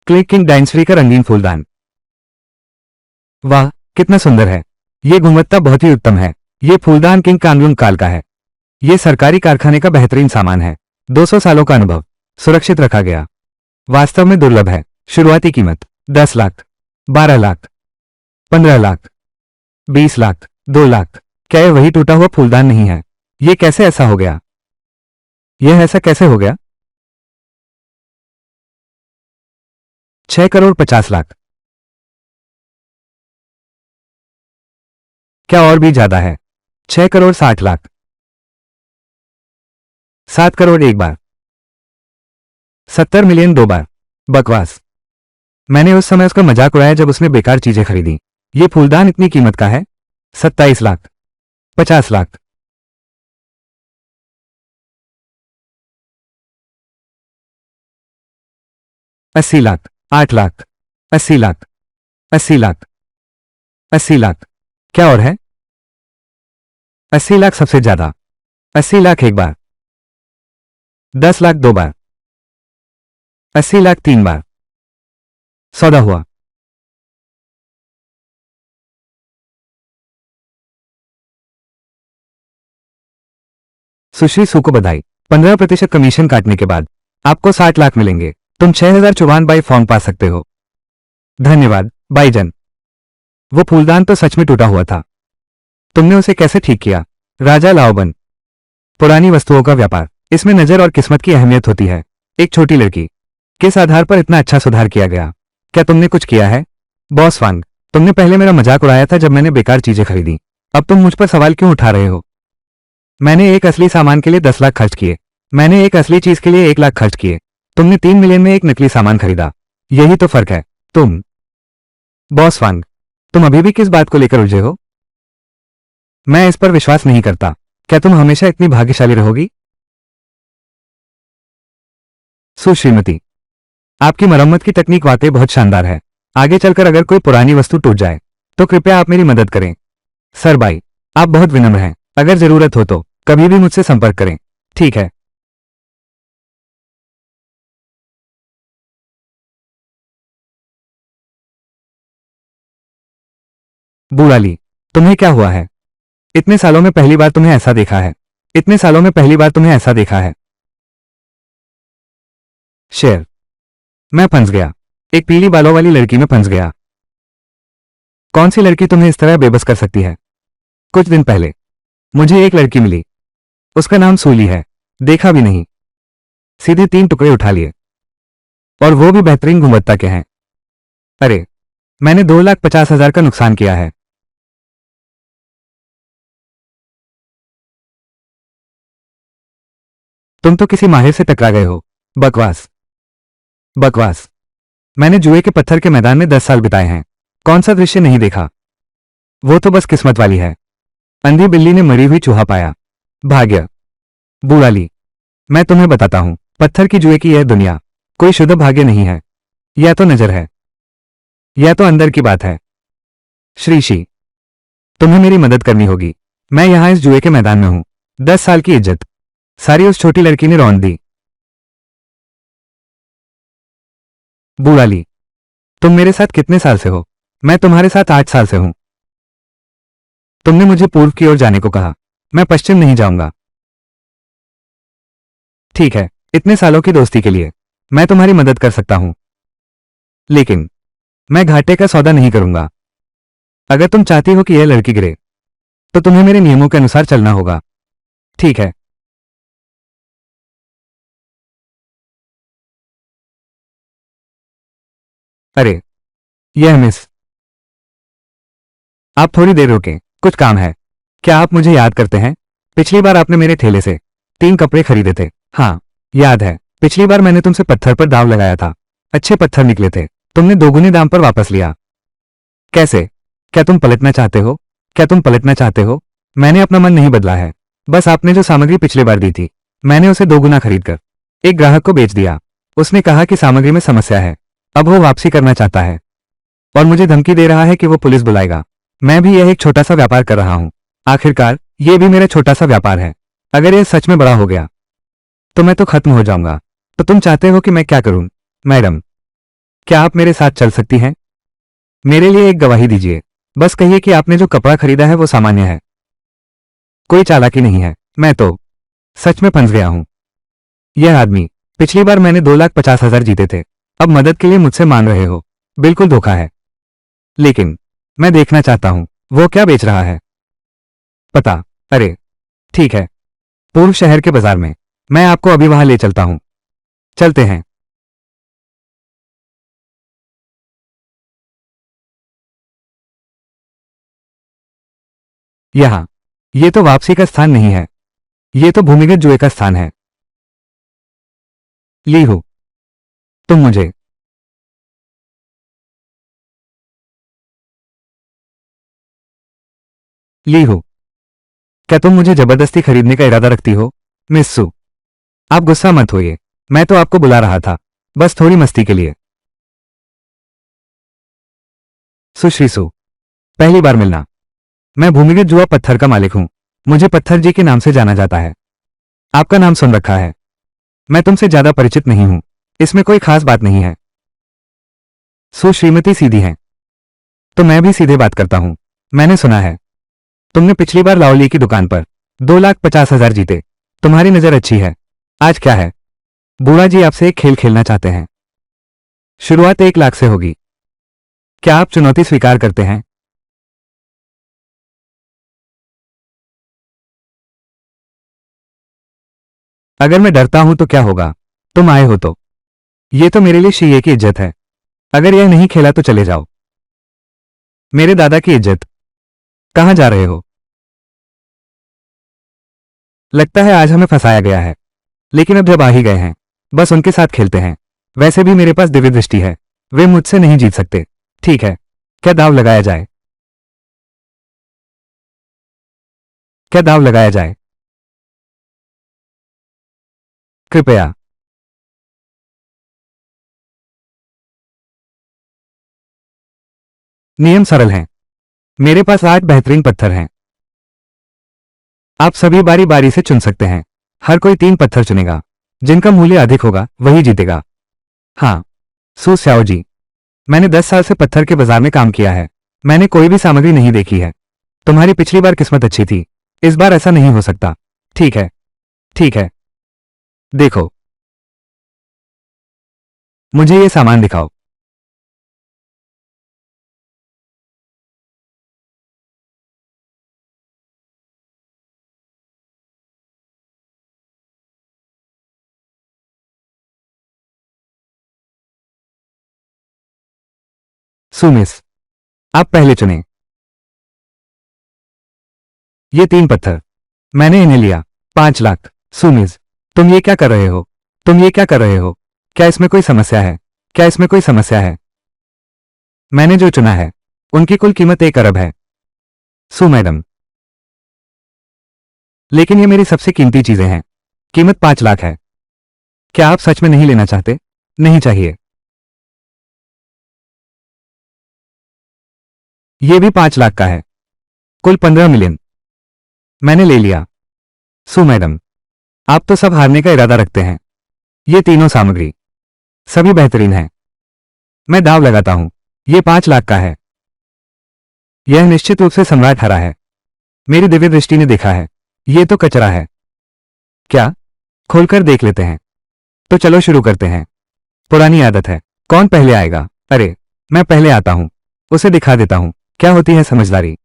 क्ले किंग डायनेस्टी का रंगीन फूलदान। वाह, कितना सुंदर है। ये गुणवत्ता बहुत ही उत्तम है। ये फूलदान किंग कांगलुंग काल का है। ये सरकारी कारखाने का बेहतरीन सामान है। 200 सालों का अनुभव, सुरक्षित रखा गया। वास्तव में दुर्लभ है। शुरुआती कीमत 10 लाख, 12 लाख, 15 लाख, 20 लाख, 2 लाख। क्या यह वही टूटा हुआ फूलदान नहीं है? ये कैसे ऐसा हो गया? यह ऐसा कैसे हो गया? 6 करोड़ 50 लाख। क्या और भी ज्यादा है? 6 करोड़ 60 लाख। 7 करोड़ एक बार, 70 मिलियन 2 बार। बकवास। मैंने उस समय उसका मजाक उड़ाया जब उसने बेकार चीजें खरीदी। ये फूलदान इतनी कीमत का है? 27 लाख, 50 लाख, 80 लाख, 8 लाख, 80 लाख, 80 लाख, 80 लाख। क्या और है? 80 लाख सबसे ज्यादा, 80 लाख एक बार, 10 लाख 2 बार, 80 लाख 3 बार। सौदा हुआ। सुश्री सू को बधाई। 15% कमीशन काटने के बाद आपको 60 लाख मिलेंगे। तुम 6054 बाई फॉर्म पा सकते हो। धन्यवाद भाईजन। वो फूलदान तो सच में टूटा हुआ था। तुमने उसे कैसे ठीक किया? राजा लाओबन। पुरानी वस्तुओं का व्यापार, इसमें नजर और किस्मत की अहमियत होती है। एक छोटी लड़की, किस आधार पर इतना अच्छा सुधार किया गया? क्या तुमने कुछ किया है? बॉस वांग, तुमने पहले मेरा मजाक उड़ाया था जब मैंने बेकार चीजें खरीदी। अब तुम मुझ पर सवाल क्यों उठा रहे हो? मैंने एक असली सामान के लिए 10 लाख खर्च किए। मैंने एक असली चीज के लिए 1 लाख खर्च किए। तुमने 3 मिलियन में एक नकली सामान खरीदा। यही तो फर्क है। तुम, बॉस वांग, तुम अभी भी किस बात को लेकर उलझे हो? मैं इस पर विश्वास नहीं करता। क्या तुम हमेशा इतनी भाग्यशाली रहोगी? सुश्रीमती, आपकी मरम्मत की तकनीक वाकई बहुत शानदार है। आगे चलकर अगर कोई पुरानी वस्तु टूट जाए तो कृपया आप मेरी मदद करें। सर भाई, आप बहुत विनम्र हैं। अगर जरूरत हो तो कभी भी मुझसे संपर्क करें। ठीक है। बूढ़ाली, तुम्हें क्या हुआ है? इतने सालों में पहली बार तुम्हें ऐसा देखा है। इतने सालों में पहली बार तुम्हें ऐसा देखा है। शेर, मैं फंस गया। एक पीली बालों वाली लड़की में फंस गया। कौन सी लड़की तुम्हें इस तरह बेबस कर सकती है? कुछ दिन पहले मुझे एक लड़की मिली। उसका नाम सूली है। देखा भी नहीं, सीधे 3 टुकड़े उठा लिए, और वो भी बेहतरीन गुणवत्ता के हैं। अरे, मैंने 2,50,000 का नुकसान किया है। तुम तो किसी माहिर से टकरा गए हो। बकवास, बकवास। मैंने जुए के पत्थर के मैदान में 10 साल बिताए हैं। कौन सा दृश्य नहीं देखा? वो तो बस किस्मत वाली है। अंधी बिल्ली ने मरी हुई चूहा पाया। भाग्य। बूढ़ाली, मैं तुम्हें बताता हूं, पत्थर की जुए की यह दुनिया कोई शुद्ध भाग्य नहीं है। यह तो नजर है, यह तो अंदर की बात है। श्रीशी, तुम्हें मेरी मदद करनी होगी। मैं यहां इस जुए के मैदान में हूं। 10 साल की इज्जत सारी उस छोटी लड़की ने रौंद दी। बूढ़ाली, तुम मेरे साथ कितने साल से हो? मैं तुम्हारे साथ 8 साल से हूं। तुमने मुझे पूर्व की ओर जाने को कहा। मैं पश्चिम नहीं जाऊंगा। ठीक है, इतने सालों की दोस्ती के लिए मैं तुम्हारी मदद कर सकता हूं, लेकिन मैं घाटे का सौदा नहीं करूंगा। अगर तुम चाहती हो कि यह लड़की गिरे तो तुम्हें मेरे नियमों के अनुसार चलना होगा। ठीक है। अरे, यह मिस, आप थोड़ी देर रुकें, कुछ काम है। क्या आप मुझे याद करते हैं? पिछली बार आपने मेरे ठेले से 3 कपड़े खरीदे थे। हाँ, याद है। पिछली बार मैंने तुमसे पत्थर पर दाव लगाया था। अच्छे पत्थर निकले थे। तुमने दोगुने दाम पर वापस लिया। कैसे? क्या तुम पलटना चाहते हो? क्या तुम पलटना चाहते हो? मैंने अपना मन नहीं बदला है। बस आपने जो सामग्री पिछले बार दी थी, मैंने उसे दोगुना खरीदकर एक ग्राहक को बेच दिया। उसने कहा कि सामग्री में समस्या है। अब वो वापसी करना चाहता है और मुझे धमकी दे रहा है कि वो पुलिस बुलाएगा। मैं भी यह एक छोटा सा व्यापार कर रहा हूं। आखिरकार ये भी मेरा छोटा सा व्यापार है। अगर यह सच में बड़ा हो गया तो मैं तो खत्म हो जाऊंगा। तो तुम चाहते हो कि मैं क्या करूं? मैडम, क्या आप मेरे साथ चल सकती हैं? मेरे लिए एक गवाही दीजिए। बस कहिए कि आपने जो कपड़ा खरीदा है वो सामान्य है। कोई चालाकी नहीं है। मैं तो सच में फंस गया हूं। यह आदमी, पिछली बार मैंने 2,50,000 जीते थे। अब मदद के लिए मुझसे मांग रहे हो। बिल्कुल धोखा है। लेकिन मैं देखना चाहता हूं वो क्या बेच रहा है। पता? अरे, ठीक है। पूर्व शहर के बाजार में। मैं आपको अभी वहां ले चलता हूं। चलते हैं। यहां, ये तो वापसी का स्थान नहीं है। ये तो भूमिगत जुए का स्थान है। ली हो तुम मुझे। ली हो, क्या तुम मुझे जबरदस्ती खरीदने का इरादा रखती हो? मिस सू, आप गुस्सा मत होइए, मैं तो आपको बुला रहा था, बस थोड़ी मस्ती के लिए। सुश्री सू, पहली बार मिलना। मैं भूमिगत जुआ पत्थर का मालिक हूं, मुझे पत्थर जी के नाम से जाना जाता है। आपका नाम सुन रखा है। मैं तुमसे ज्यादा परिचित नहीं हूं, इसमें कोई खास बात नहीं है। सू श्रीमती सीधी हैं, तो मैं भी सीधे बात करता हूं। मैंने सुना है तुमने पिछली बार लाओली की दुकान पर 2,50,000 जीते। तुम्हारी नजर अच्छी है। आज क्या है? बूढ़ा जी आपसे एक खेल खेलना चाहते हैं। शुरुआत 1 लाख से होगी। क्या आप चुनौती स्वीकार करते हैं? अगर मैं डरता हूं तो क्या होगा? तुम आए हो तो। ये तो मेरे लिए शीए की इज्जत है। अगर यह नहीं खेला तो चले जाओ। मेरे दादा की इज्जत। कहां जा रहे हो? लगता है आज हमें फंसाया गया है, लेकिन अब जब आ ही गए हैं, बस उनके साथ खेलते हैं। वैसे भी मेरे पास दिव्य दृष्टि है, वे मुझसे नहीं जीत सकते। ठीक है, क्या दाव लगाया जाए? क्या दाव लगाया जाए? कृपया। नियम सरल हैं। मेरे पास 8 बेहतरीन पत्थर हैं। आप सभी बारी बारी से चुन सकते हैं। हर कोई 3 पत्थर चुनेगा। जिनका मूल्य अधिक होगा वही जीतेगा। हाँ, सू स्याओ जी, मैंने 10 साल से पत्थर के बाजार में काम किया है। मैंने कोई भी सामग्री नहीं देखी है। तुम्हारी पिछली बार किस्मत अच्छी थी, इस बार ऐसा नहीं हो सकता। ठीक है, ठीक है। देखो, मुझे ये सामान दिखाओ। सुमिस, आप पहले चुने। ये 3 पत्थर, मैंने इन्हें लिया। 5 लाख। सुमिस, तुम ये क्या कर रहे हो? तुम ये क्या कर रहे हो? क्या इसमें कोई समस्या है? क्या इसमें कोई समस्या है? मैंने जो चुना है, उनकी कुल कीमत 1 अरब है। सू मैडम, लेकिन ये मेरी सबसे कीमती चीजें हैं। कीमत 5 लाख है। क्या आप सच में नहीं लेना चाहते? नहीं चाहिए। ये भी 5 लाख का है। कुल 15 मिलियन। मैंने ले लिया। सू मैडम, आप तो सब हारने का इरादा रखते हैं। ये तीनों सामग्री सभी बेहतरीन हैं। मैं दाव लगाता हूं, ये 5 लाख का है। यह निश्चित रूप से सम्राट हरा है। मेरी दिव्य दृष्टि ने देखा है। ये तो कचरा है। क्या? खोलकर देख लेते हैं। तो चलो शुरू करते हैं। पुरानी आदत है। कौन पहले आएगा? अरे, मैं पहले आता हूं। उसे दिखा देता हूं क्या होती है समझदारी।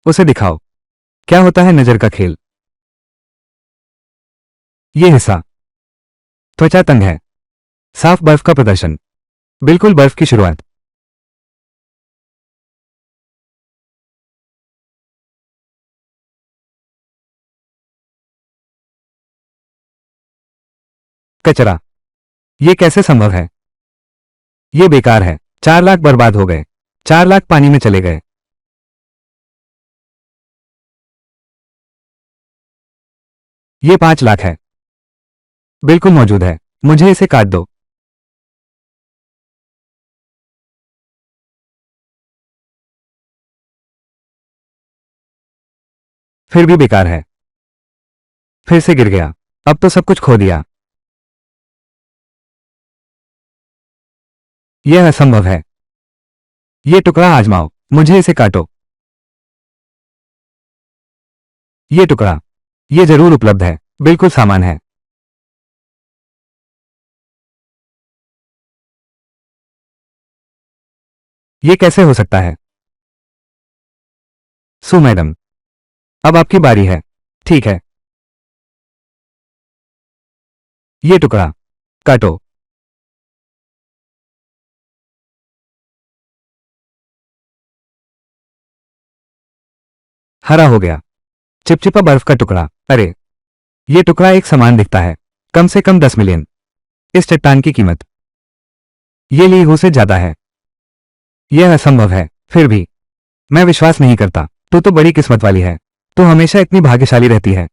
उसे दिखाओ क्या होता है नजर का खेल। ये हिस्सा त्वचा तंग है। साफ बर्फ का प्रदर्शन। बिल्कुल बर्फ की शुरुआत। कचरा। ये कैसे संभव है? ये बेकार है। 4 लाख बर्बाद हो गए। 4 लाख पानी में चले गए। ये 5 लाख है। बिल्कुल मौजूद है। मुझे इसे काट दो। फिर भी बेकार है। फिर से गिर गया। अब तो सब कुछ खो दिया। यह असंभव है। ये टुकड़ा आजमाओ। मुझे इसे काटो। ये टुकड़ा। ये जरूर उपलब्ध है। बिल्कुल सामान है। ये कैसे हो सकता है? सू मैडम, अब आपकी बारी है। ठीक है, ये टुकड़ा काटो। हरा हो गया। चिपचिपा बर्फ का टुकड़ा। अरे, ये टुकड़ा एक समान दिखता है, कम से कम 10 मिलियन। इस चट्टान की कीमत ये ली हु से ज्यादा है। यह असंभव है। फिर भी मैं विश्वास नहीं करता। तू तो बड़ी किस्मत वाली है। तू हमेशा इतनी भाग्यशाली रहती है।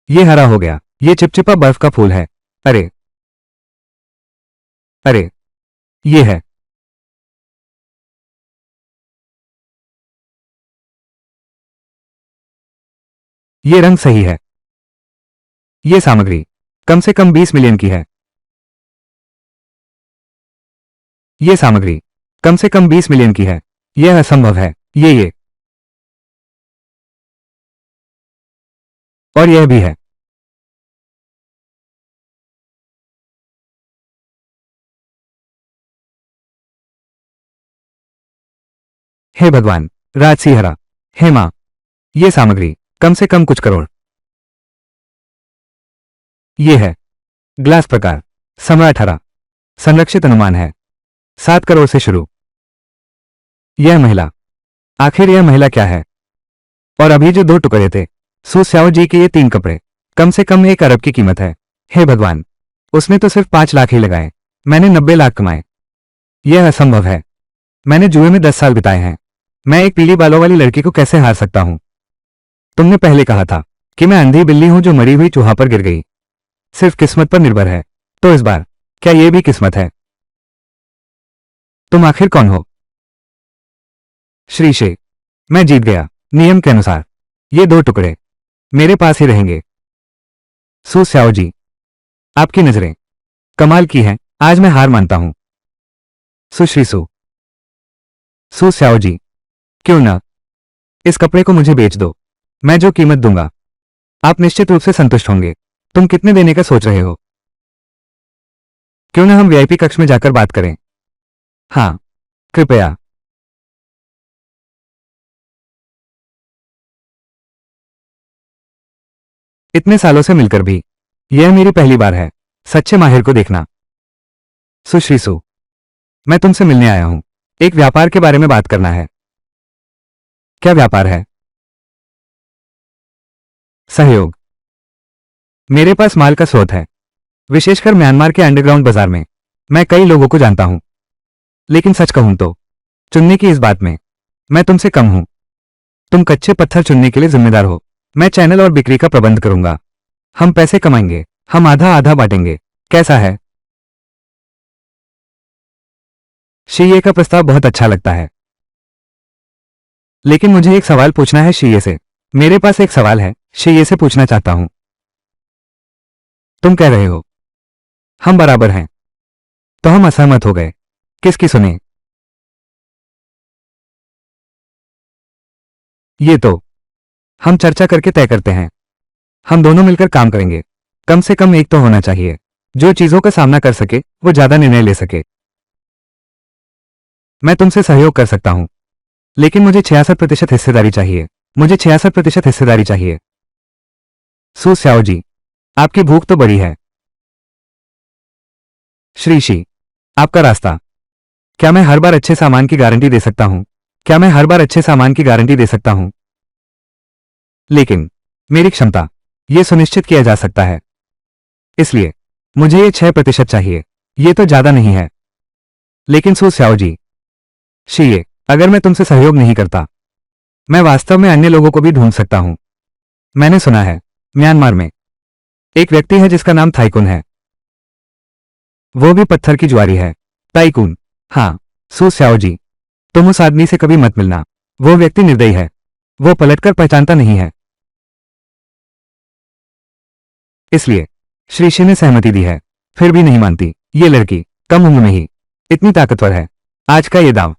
ये हरा हो गया। ये चिपचिपा बर्फ का फूल है। अरे अरे, ये है। ये रंग सही है। ये सामग्री कम से कम 20 मिलियन की है। ये सामग्री कम से कम 20 मिलियन की है। यह असंभव है। ये और यह भी है। हे भगवान, राजसी हरा। हे मां, ये सामग्री कम से कम कुछ करोड़। ये है ग्लास प्रकार। सम्राट हरा। संरक्षित अनुमान है 7 करोड़ से शुरू। यह महिला, आखिर यह महिला क्या है? और अभी जो 2 टुकड़े थे, सू स्याओ जी के ये 3 कपड़े, कम से कम 1 अरब की कीमत है। हे भगवान, उसने तो सिर्फ 5 लाख ही लगाए, मैंने 90 लाख कमाए। यह असंभव है। मैंने जुए में 10 साल बिताए हैं। मैं एक पीली बालों वाली लड़की को कैसे हार सकता हूं? तुमने पहले कहा था कि मैं अंधी बिल्ली हूं जो मरी हुई चूहा पर गिर गई। सिर्फ किस्मत पर निर्भर है। तो इस बार क्या यह भी किस्मत है? तुम आखिर कौन हो? श्री शे, मैं जीत गया। नियम के अनुसार ये 2 टुकड़े मेरे पास ही रहेंगे। सू स्याओ जी, आपकी नजरें कमाल की हैं। आज मैं हार मानता हूं। सुश्री सू, सू स्याओ जी, क्यों ना इस कपड़े को मुझे बेच दो। मैं जो कीमत दूंगा आप निश्चित रूप से संतुष्ट होंगे। तुम कितने देने का सोच रहे हो? क्यों ना हम वीआईपी कक्ष में जाकर बात करें? हाँ, कृपया। इतने सालों से मिलकर भी यह मेरी पहली बार है सच्चे माहिर को देखना। सुश्री सू, मैं तुमसे मिलने आया हूं। एक व्यापार के बारे में बात करना है। क्या व्यापार है? सहयोग। मेरे पास माल का स्रोत है, विशेषकर म्यांमार के अंडरग्राउंड बाजार में। मैं कई लोगों को जानता हूं, लेकिन सच कहूं तो चुनने की इस बात में मैं तुमसे कम हूं। तुम कच्चे पत्थर चुनने के लिए जिम्मेदार हो। मैं चैनल और बिक्री का प्रबंध करूंगा। हम पैसे कमाएंगे। हम आधा आधा बांटेंगे। कैसा है? शीये का प्रस्ताव बहुत अच्छा लगता है, लेकिन मुझे एक सवाल पूछना है शीये से। मेरे पास एक सवाल है, शीये से पूछना चाहता हूं। तुम कह रहे हो हम बराबर हैं, तो हम असहमत हो गए। किसकी सुने? ये तो हम चर्चा करके तय करते हैं। हम दोनों मिलकर काम करेंगे। कम से कम एक तो होना चाहिए जो चीजों का सामना कर सके, वो ज्यादा निर्णय ले सके। मैं तुमसे सहयोग कर सकता हूं, लेकिन मुझे 66% हिस्सेदारी चाहिए। मुझे 66% हिस्सेदारी चाहिए। सू स्याओ जी, आपकी भूख तो बड़ी है। श्री शी, आपका रास्ता। क्या मैं हर बार अच्छे सामान की गारंटी दे सकता हूं? क्या मैं हर बार अच्छे सामान की गारंटी दे सकता हूं? लेकिन मेरी क्षमता यह सुनिश्चित किया जा सकता है। इसलिए मुझे ये 6% चाहिए। ये तो ज्यादा नहीं है। लेकिन सू स्याओ जी, शीये, अगर मैं तुमसे सहयोग नहीं करता, मैं वास्तव में अन्य लोगों को भी ढूंढ सकता हूं। मैंने सुना है म्यांमार में एक व्यक्ति है जिसका नाम थाईकुन है। वो भी पत्थर की जुआरी है। ताइकून। हाँ, सू स्याओ जी, तुम उस आदमी से कभी मत मिलना। वो व्यक्ति निर्दयी है। वो पलटकर पहचानता नहीं है। इसलिए श्रीशी ने सहमति दी है, फिर भी नहीं मानती। ये लड़की कम उम्र में ही इतनी ताकतवर है। आज का ये दाव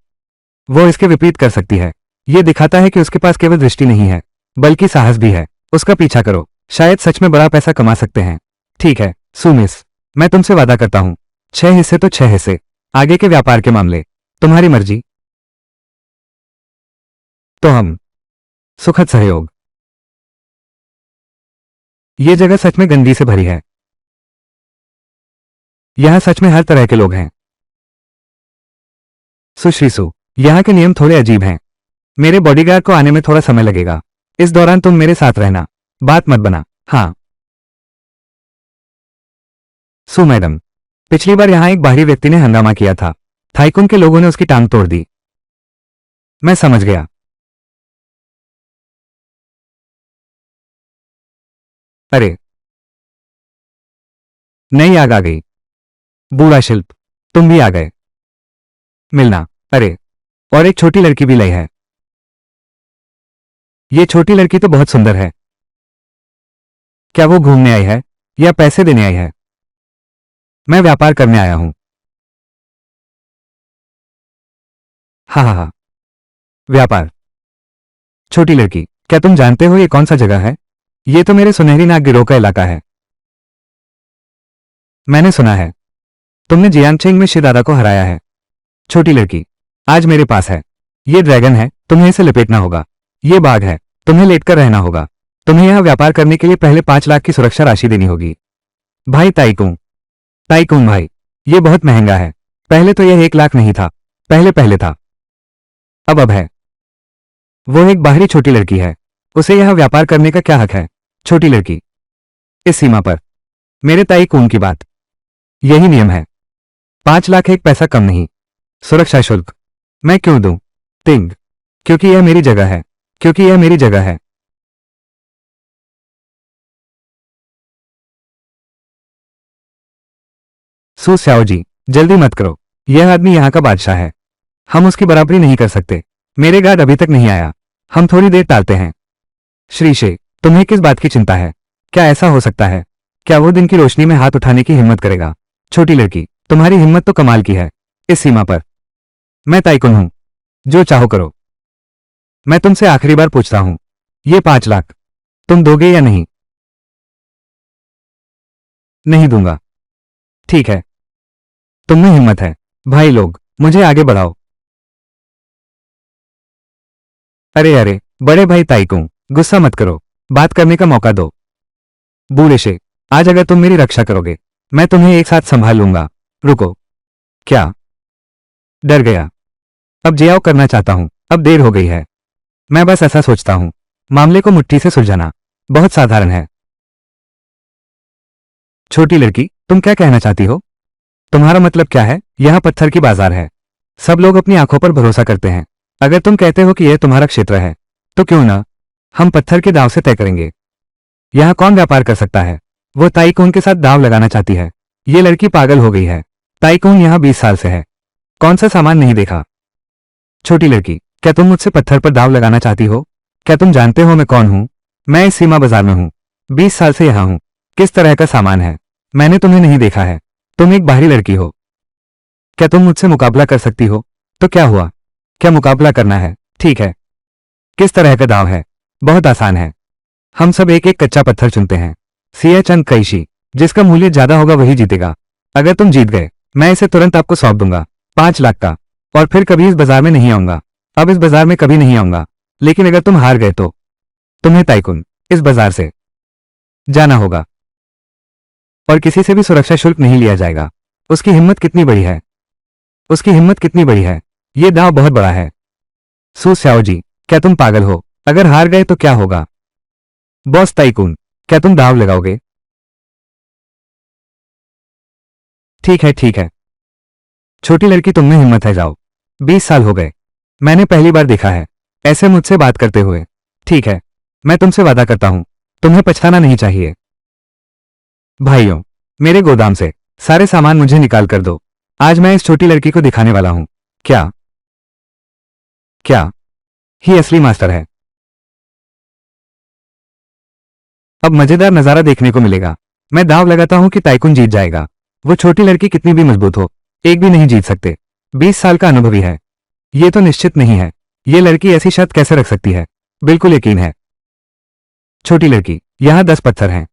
वो इसके विपरीत कर सकती है। ये दिखाता है कि उसके पास केवल दृष्टि नहीं है, बल्कि साहस भी है। उसका पीछा करो, शायद सच में बड़ा पैसा कमा सकते हैं। ठीक है सुमिस, मैं तुमसे वादा करता हूं 6 हिस्से तो 6 हिस्से। आगे के व्यापार के मामले तुम्हारी मर्जी। तो हम सुखद सहयोग। ये जगह सच में गंदगी से भरी है। यहां सच में हर तरह के लोग हैं। सुश्री सु, यहाँ के नियम थोड़े अजीब हैं। मेरे बॉडीगार्ड को आने में थोड़ा समय लगेगा। इस दौरान तुम मेरे साथ रहना, बात मत बना। हाँ सु मैडम, पिछली बार यहाँ एक बाहरी व्यक्ति ने हंगामा किया था। थाईकुन के लोगों ने उसकी टांग तोड़ दी। मैं समझ गया। अरे, नई आग आ गई। बूढ़ा शिल्प, तुम भी आ गए। मिलना। अरे, और एक छोटी लड़की भी लाई है। ये छोटी लड़की तो बहुत सुंदर है। क्या वो घूमने आई है या पैसे देने आई है? मैं व्यापार करने आया हूं। हाँ हाँ हाँ, व्यापार। छोटी लड़की, क्या तुम जानते हो ये कौन सा जगह है? ये तो मेरे सुनहरी नाग गिरोह का इलाका है। मैंने सुना है तुमने जियांगचेंग में शिदादा को हराया है। छोटी लड़की, आज मेरे पास है। ये ड्रैगन है, तुम्हें इसे लपेटना होगा। ये बाघ है, तुम्हें लेटकर रहना होगा। तुम्हें यहां व्यापार करने के लिए पहले 5 लाख की सुरक्षा राशि देनी होगी। भाई ताइकुंग, ताइकुंग भाई, ये बहुत महंगा है। पहले तो यह 1 लाख नहीं था, पहले पहले था। अब है। वो एक बाहरी छोटी लड़की है, उसे यह व्यापार करने का क्या हक है? छोटी लड़की, इस सीमा पर मेरे ताइकुंग की बात। यही नियम है। 5 लाख एक पैसा कम नहीं। सुरक्षा शुल्क मैं क्यों दूं? तिंग, क्योंकि यह मेरी जगह है। क्योंकि यह मेरी जगह है। सू स्याओ जी, जल्दी मत करो। यह आदमी यहाँ का बादशाह है। हम उसकी बराबरी नहीं कर सकते। मेरे गार्ड अभी तक नहीं आया। हम थोड़ी देर टालते हैं। श्री शे, तुम्हें किस बात की चिंता है? क्या ऐसा हो सकता है? क्या वो दिन की रोशनी में हाथ उठाने की हिम्मत करेगा? छोटी लड़की, तुम्हारी हिम्मत तो कमाल की है। इस सीमा पर मैं ताइकुन हूं। जो चाहो करो। मैं तुमसे आखिरी बार पूछता हूं, ये 5 लाख तुम दोगे या नहीं? नहीं दूंगा। ठीक है, तुम में हिम्मत है। भाई लोग, मुझे आगे बढ़ाओ। अरे अरे, बड़े भाई ताइकुंग, गुस्सा मत करो। बात करने का मौका दो। बूढ़े शे, आज अगर तुम मेरी रक्षा करोगे, मैं तुम्हें एक साथ संभाल लूंगा। रुको। क्या? डर गया? अब जियाओ करना चाहता हूं। अब देर हो गई है। मैं बस ऐसा सोचता हूं। मामले को मुट्ठी से सुलझाना बहुत साधारण है। छोटी लड़की, तुम क्या कहना चाहती हो? तुम्हारा मतलब क्या है? यह पत्थर की बाजार है। सब लोग अपनी आंखों पर भरोसा करते हैं। अगर तुम कहते हो कि यह तुम्हारा क्षेत्र है, तो क्यों ना हम पत्थर के दांव से तय करेंगे। यहां कौन व्यापार कर सकता है? वो ताइकून के साथ दांव लगाना चाहती है। ये लड़की पागल हो गई है। ताइकून यहां 20 साल से है। कौन सा सामान नहीं देखा? छोटी लड़की, क्या तुम मुझसे पत्थर पर दांव लगाना चाहती हो? क्या तुम जानते हो मैं कौन हूं? मैं इस सीमा बाजार में हूं। 20 साल से यहां हूं। किस तरह का सामान है? मैंने तुम्हें नहीं देखा है। तुम एक बाहरी लड़की हो। क्या तुम मुझसे मुकाबला कर सकती हो? तो क्या हुआ? क्या मुकाबला करना है? ठीक है। किस तरह का दांव है? बहुत आसान है। हम सब एक एक कच्चा पत्थर चुनते हैं। सिया चंद कैशी, जिसका मूल्य ज्यादा होगा वही जीतेगा। अगर तुम जीत गए, मैं इसे तुरंत आपको सौंप दूंगा, 5 लाख का। और फिर कभी इस बाजार में नहीं आऊंगा। अब इस बाजार में कभी नहीं आऊंगा। लेकिन अगर तुम हार गए तो तुम्हें ताइकुन इस बाजार से जाना होगा। और किसी से भी सुरक्षा शुल्क नहीं लिया जाएगा। उसकी हिम्मत कितनी बड़ी है? उसकी हिम्मत कितनी बड़ी है? ये दांव बहुत बड़ा है। सू स्याओ जी, क्या तुम पागल हो? अगर हार गए तो क्या होगा? बॉस ताइकुन, क्या तुम दांव लगाओगे? ठीक है ठीक है। छोटी लड़की, तुम में हिम्मत है, जाओ। 20 साल हो गए। मैंने पहली बार देखा है ऐसे मुझसे बात करते हुए। ठीक है, मैं तुमसे वादा करता हूं, तुम्हें पछताना नहीं चाहिए। भाइयों, मेरे गोदाम से सारे सामान मुझे निकाल कर दो। आज मैं इस छोटी लड़की को दिखाने वाला हूं। क्या क्या ही असली मास्टर है? अब मजेदार नजारा देखने को मिलेगा। मैं दांव लगाता हूं कि ताइकुन जीत जाएगा। वो छोटी लड़की कितनी भी मजबूत हो, एक भी नहीं जीत सकते। 20 साल का अनुभवी है। ये तो निश्चित नहीं है। ये लड़की ऐसी शर्त कैसे रख सकती है? बिल्कुल यकीन है। छोटी लड़की, यहां 10 पत्थर हैं।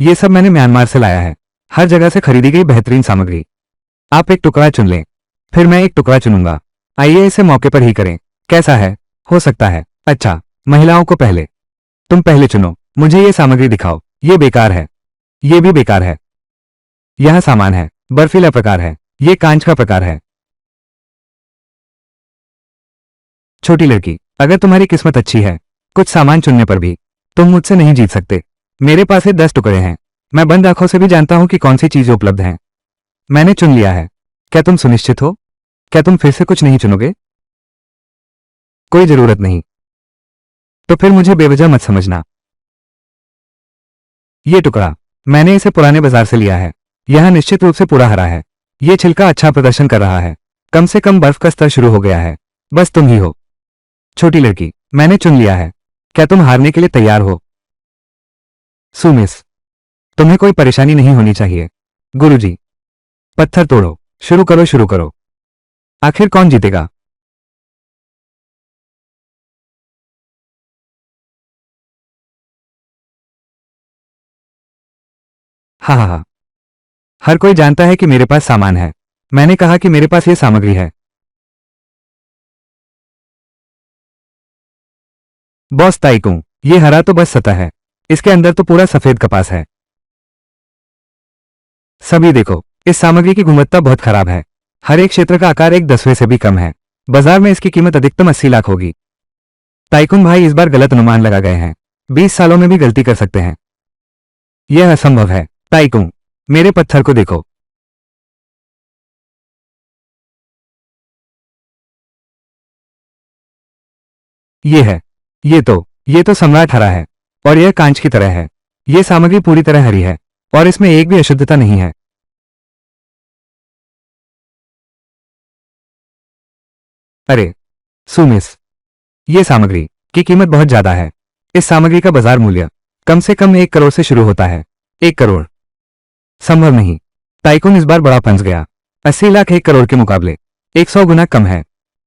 ये सब मैंने म्यांमार से लाया है। हर जगह से खरीदी गई बेहतरीन सामग्री। आप एक टुकड़ा चुन लें, फिर मैं एक टुकड़ा चुनूंगा। आइए इसे मौके पर ही करें। कैसा है? हो सकता है। अच्छा, महिलाओं को पहले। तुम पहले चुनो। मुझे ये सामग्री दिखाओ। ये बेकार है। ये भी बेकार है। यह सामान है, बर्फीला प्रकार है। ये कांच का प्रकार है। छोटी लड़की, अगर तुम्हारी किस्मत अच्छी है, कुछ सामान चुनने पर भी तुम मुझसे नहीं जीत सकते। मेरे पास ये 10 टुकड़े हैं। मैं बंद आंखों से भी जानता हूं कि कौन सी चीजें उपलब्ध हैं। मैंने चुन लिया है। क्या तुम सुनिश्चित हो? क्या तुम फिर से कुछ नहीं चुनोगे? कोई जरूरत नहीं। तो फिर मुझे बेवजह मत समझना। ये टुकड़ा मैंने इसे पुराने बाजार से लिया है। यह निश्चित रूप से पूरा हरा है। ये छिलका अच्छा प्रदर्शन कर रहा है। कम से कम बर्फ का स्तर शुरू हो गया है। बस तुम ही हो। छोटी लड़की, मैंने चुन लिया है। क्या तुम हारने के लिए तैयार हो? सुमिस, तुम्हें कोई परेशानी नहीं होनी चाहिए। गुरुजी, पत्थर तोड़ो। शुरू करो, शुरू करो। आखिर कौन जीतेगा? हाँ हाँ हाँ, हर कोई जानता है कि मेरे पास सामान है। मैंने कहा कि मेरे पास ये सामग्री है। बॉस ताइकुं, ये हरा तो बस सतह है। इसके अंदर तो पूरा सफेद कपास है। सभी देखो, इस सामग्री की गुणवत्ता बहुत खराब है। हर एक क्षेत्र का आकार 1/10 से भी कम है। बाजार में इसकी कीमत अधिकतम 80 लाख होगी। ताइकुन भाई इस बार गलत अनुमान लगा गए हैं। 20 सालों में भी गलती कर सकते हैं। यह असंभव है। ताइकुन, मेरे पत्थर को देखो। ये है। ये तो सम्राट हरा है। और यह कांच की तरह है। यह सामग्री पूरी तरह हरी है। और इसमें एक भी अशुद्धता नहीं है। अरे सुमिस, ये सामग्री की कीमत बहुत ज्यादा है। इस सामग्री का बाजार मूल्य कम से कम 1 करोड़ से शुरू होता है। 1 करोड़? संभव नहीं। टाइकून इस बार बड़ा फंस गया। 80 लाख 1 करोड़ के मुकाबले 100 गुना कम है।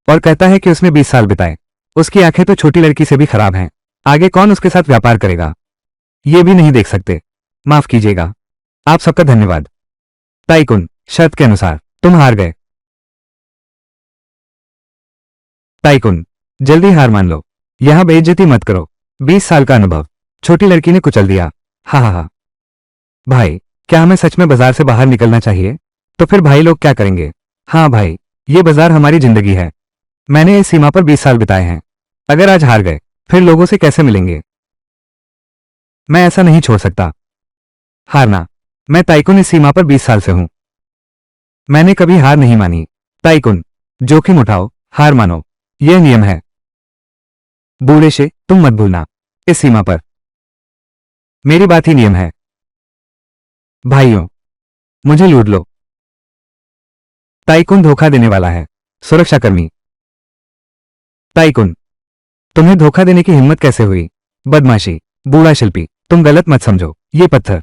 और कहता है कि उसने 20 साल बिताए। उसकी आंखें तो छोटी लड़की से भी खराब हैं। आगे कौन उसके साथ व्यापार करेगा? ये भी नहीं देख सकते। माफ कीजिएगा। आप सबका धन्यवाद। टाइकून, शर्त के अनुसार तुम हार गए। टाइकून, जल्दी हार मान लो। यहां बेइज्जती मत करो। 20 साल का अनुभव छोटी लड़की ने कुचल दिया। हा हा हा। भाई, क्या हमें सच में बाजार से बाहर निकलना चाहिए? तो फिर भाई लोग क्या करेंगे? हाँ भाई, ये बाजार हमारी जिंदगी है। मैंने इस सीमा पर 20 साल बिताए हैं। अगर आज हार गए, फिर लोगों से कैसे मिलेंगे? मैं ऐसा नहीं छोड़ सकता। हारना? मैं ताइकुन इस सीमा पर 20 साल से हूं। मैंने कभी हार नहीं मानी। ताइकुन, जोखिम उठाओ, हार मानो। यह नियम है। बूढ़े से तुम मत भूलना। इस सीमा पर मेरी बात ही नियम है। भाइयों, मुझे लूट लो। टाइकुन धोखा देने वाला है। सुरक्षाकर्मी। टाइकुन, तुम्हें धोखा देने की हिम्मत कैसे हुई? बदमाशी। बूढ़ा शिल्पी, तुम गलत मत समझो। ये पत्थर,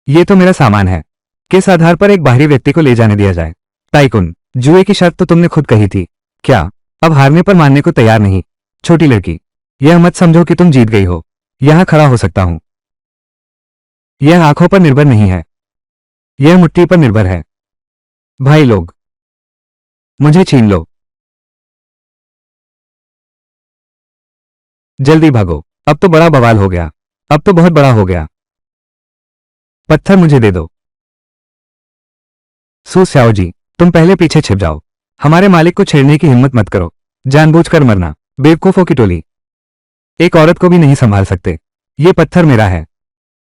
ये तो मेरा सामान है। किस आधार पर एक बाहरी व्यक्ति को ले जाने दिया जाए? टाइकुन, जुए की शर्त तो तुमने खुद कही थी। क्या अब हारने पर मानने को तैयार नहीं? छोटी लड़की, यह मत समझो कि तुम जीत गई हो। यहां खड़ा हो सकता हूं। यह आंखों पर निर्भर नहीं है। यह मुट्ठी पर निर्भर है। भाई लोग, मुझे छीन लो। जल्दी भागो। अब तो बड़ा बवाल हो गया। अब तो बहुत बड़ा हो गया। पत्थर मुझे दे दो। सू स्याओ जी, तुम पहले पीछे छिप जाओ। हमारे मालिक को छेड़ने की हिम्मत मत करो। जानबूझकर मरना। बेवकूफों की टोली। एक औरत को भी नहीं संभाल सकते। ये पत्थर मेरा है।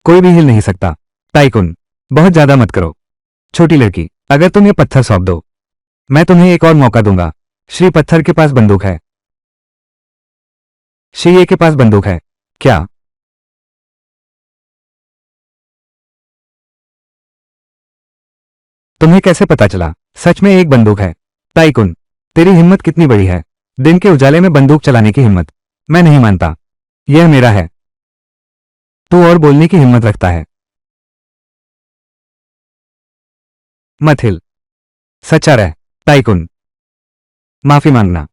कोई भी हिल नहीं सकता। टाइकुन, बहुत ज्यादा मत करो। छोटी लड़की, अगर तुम ये पत्थर सौंप दो, मैं तुम्हें एक और मौका दूंगा। श्री पत्थर के पास बंदूक है। श्री ए के पास बंदूक है। क्या? तुम्हें कैसे पता चला? सच में एक बंदूक है। टाइकुन, तेरी हिम्मत कितनी बड़ी है? दिन के उजाले में बंदूक चलाने की हिम्मत। मैं नहीं मानता। यह मेरा है। तू और बोलने की हिम्मत रखता है। मत हिल। सच्चा रह। टाइकुन, माफी मांगना।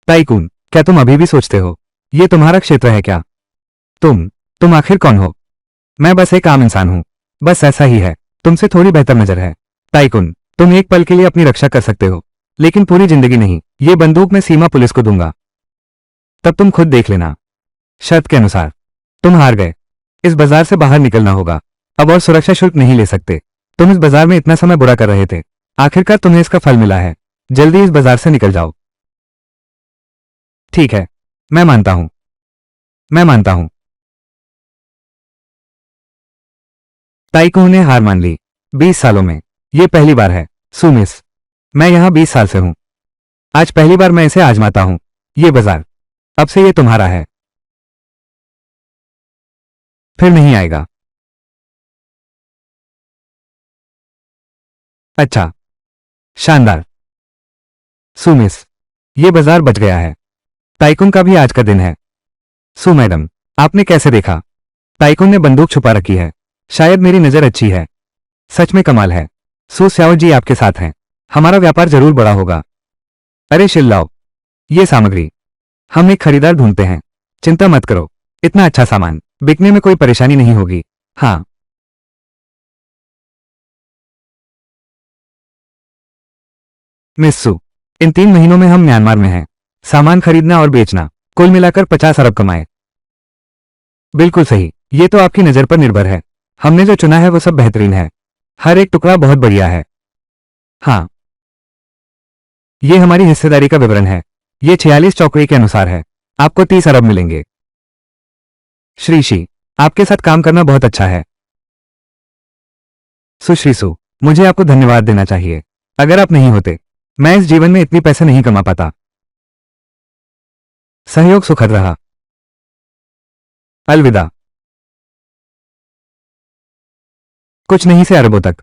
टाइकुन, क्या तुम अभी भी सोचते हो यह तुम्हारा क्षेत्र है क्या? तुम आखिर कौन हो? मैं बस एक आम इंसान हूं। बस ऐसा ही है। तुमसे थोड़ी बेहतर नजर है। टाइकुन, तुम एक पल के लिए अपनी रक्षा कर सकते हो, लेकिन पूरी जिंदगी नहीं। ये बंदूक मैं सीमा पुलिस को दूंगा। तब तुम खुद देख लेना। शर्त के अनुसार तुम हार गए। इस बाजार से बाहर निकलना होगा। अब और सुरक्षा शुल्क नहीं ले सकते। तुम इस बाजार में इतना समय बुरा कर रहे थे। आखिरकार तुम्हें इसका फल मिला है। जल्दी इस बाजार से निकल जाओ। ठीक है, मैं मानता हूं, मैं मानता हूं। ताइकून ने हार मान ली। 20 सालों में यह पहली बार है। सुमिस, मैं यहां 20 साल से हूं। आज पहली बार मैं इसे आजमाता हूं। ये बाजार अब से ये तुम्हारा है, फिर नहीं आएगा। अच्छा, शानदार। सुमिस, ये बाजार बच गया है। ताइकुन का भी आज का दिन है। सु मैडम, आपने कैसे देखा? ताइकुन ने बंदूक छुपा रखी है। शायद मेरी नजर अच्छी है। सच में कमाल है। सु स्याओ जी आपके साथ हैं। हमारा व्यापार जरूर बड़ा होगा। अरे शिल्लाओ, ये सामग्री, हम एक खरीदार ढूंढते हैं। चिंता मत करो, इतना अच्छा सामान बिकने में कोई परेशानी नहीं होगी। हाँ, मिस सु, इन 3 महीनों में हम म्यांमार में हैं। सामान खरीदना और बेचना, कुल मिलाकर 50 अरब कमाए। बिल्कुल सही, ये तो आपकी नजर पर निर्भर है। हमने जो चुना है वो सब बेहतरीन है। हर एक टुकड़ा बहुत बढ़िया है। हाँ, ये हमारी हिस्सेदारी का विवरण है। ये 46 चौकड़ी के अनुसार है। आपको 30 अरब मिलेंगे। श्रीशी, आपके साथ काम करना बहुत अच्छा है। सुश्री सु, मुझे आपको धन्यवाद देना चाहिए। अगर आप नहीं होते, मैं इस जीवन में इतनी पैसे नहीं कमा पाता। सहयोग सुखद रहा। अलविदा। कुछ नहीं से अरबों तक।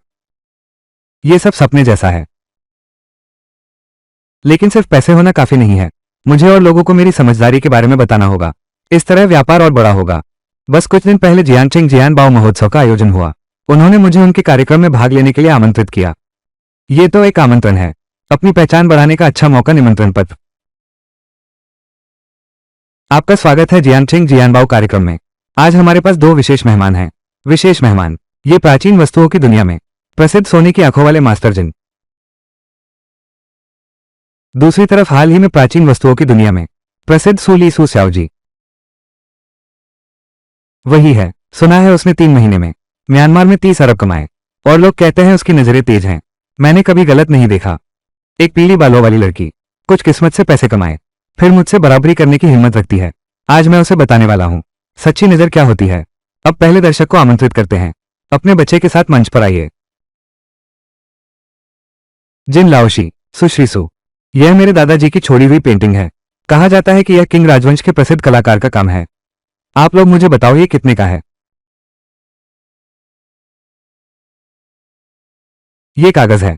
ये सब सपने जैसा है। लेकिन सिर्फ पैसे होना काफी नहीं है। मुझे और लोगों को मेरी समझदारी के बारे में बताना होगा। इस तरह व्यापार और बड़ा होगा। बस कुछ दिन पहले जियांगचेंग जियानबाओ महोत्सव का आयोजन हुआ। उन्होंने मुझे उनके कार्यक्रम में भाग लेने के लिए आमंत्रित किया। ये तो एक आमंत्रण है, अपनी पहचान बढ़ाने का अच्छा मौका। निमंत्रण पत्र। आपका स्वागत है जियांगचेंग जियानबाओ कार्यक्रम में। आज हमारे पास 2 विशेष मेहमान हैं। विशेष मेहमान, ये प्राचीन वस्तुओं की दुनिया में प्रसिद्ध सोने की आंखों वाले मास्टर जिन। दूसरी तरफ हाल ही में प्राचीन वस्तुओं की दुनिया में प्रसिद्ध सु ली सु स्याओ जी। वही है, सुना है उसने 3 महीने में म्यांमार में 30 अरब कमाए। और लोग कहते हैं उसकी नजरें तेज हैं। मैंने कभी गलत नहीं देखा। एक पीली बालों वाली लड़की कुछ किस्मत से पैसे कमाए, फिर मुझसे बराबरी करने की हिम्मत रखती है। आज मैं उसे बताने वाला हूं सच्ची नजर क्या होती है। अब पहले दर्शक को आमंत्रित करते हैं। अपने बच्चे के साथ मंच पर आइए। जिन लाओशी, सुश्री सु, यह मेरे दादाजी की छोड़ी हुई पेंटिंग है। कहा जाता है कि यह किंग राजवंश के प्रसिद्ध कलाकार का काम है। आप लोग मुझे बताओ ये कितने का है? ये कागज है।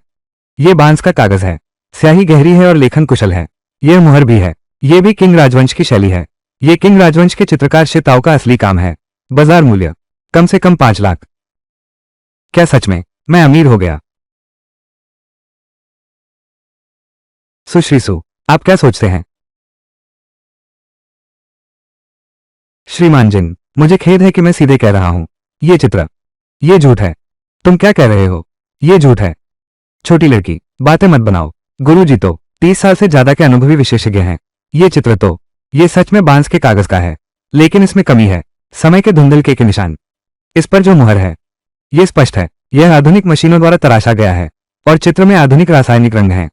ये बांस का कागज है। स्याही गहरी है और लेखन कुशल है। यह मुहर भी है। ये भी किंग राजवंश की शैली है। ये किंग राजवंश के चित्रकार शिताओ का असली काम है। बाजार मूल्य कम से कम 5 लाख। क्या सच में मैं अमीर हो गया? सुश्री सु, आप क्या सोचते हैं? श्रीमान जिन, मुझे खेद है कि मैं सीधे कह रहा हूं, ये चित्र, ये झूठ है। तुम क्या कह रहे हो? ये झूठ है। छोटी लड़की, बातें मत बनाओ। गुरुजी तो 30 साल से ज्यादा के अनुभवी विशेषज्ञ हैं। ये चित्र तो, ये सच में बांस के कागज का है, लेकिन इसमें कमी है। समय के धुंधलके के निशान। इस पर जो मुहर है, ये स्पष्ट है। यह आधुनिक मशीनों द्वारा तराशा गया है और चित्र में आधुनिक रासायनिक रंग हैं।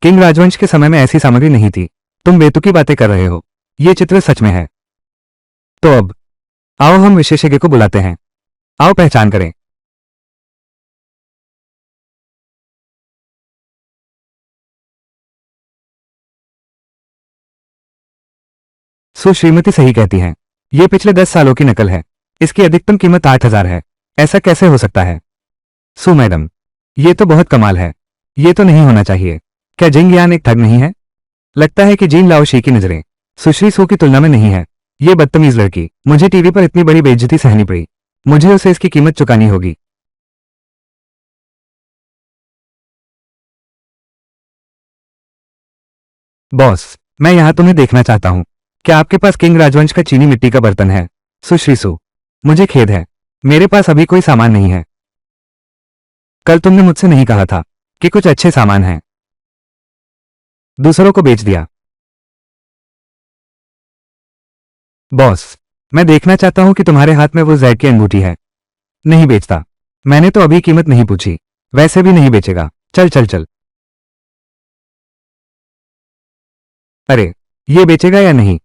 किंग राजवंश के समय में ऐसी सामग्री नहीं थी। तुम बेतुकी बातें कर रहे हो। ये चित्र सच में है। तो अब आओ हम विशेषज्ञ को बुलाते हैं। आओ पहचान करें। सो श्रीमती सही कहती हैं। ये पिछले 10 सालों की नकल है। इसकी अधिकतम कीमत 8,000 है। ऐसा कैसे हो सकता है? सु मैडम, ये तो बहुत कमाल है। ये तो नहीं होना चाहिए। क्या जिंग यान एक ठग नहीं है? लगता है कि जीन लाओशी की नजरें सुश्री सु की तुलना में नहीं है। ये बदतमीज लड़की, मुझे टीवी पर इतनी बड़ी बेइज्जती सहनी पड़ी। मुझे उसे इसकी कीमत चुकानी होगी। बॉस, मैं यहां तुम्हें देखना चाहता हूं। क्या आपके पास किंग राजवंश का चीनी मिट्टी का बर्तन है? सुश्री सु, मुझे खेद है, मेरे पास अभी कोई सामान नहीं है। कल तुमने मुझसे नहीं कहा था कि कुछ अच्छे सामान हैं। दूसरों को बेच दिया। बॉस, मैं देखना चाहता हूं कि तुम्हारे हाथ में वो जैड की अंगूठी है। नहीं बेचता। मैंने तो अभी कीमत नहीं पूछी। वैसे भी नहीं बेचेगा। चल चल चल। अरे, ये बेचेगा या नहीं?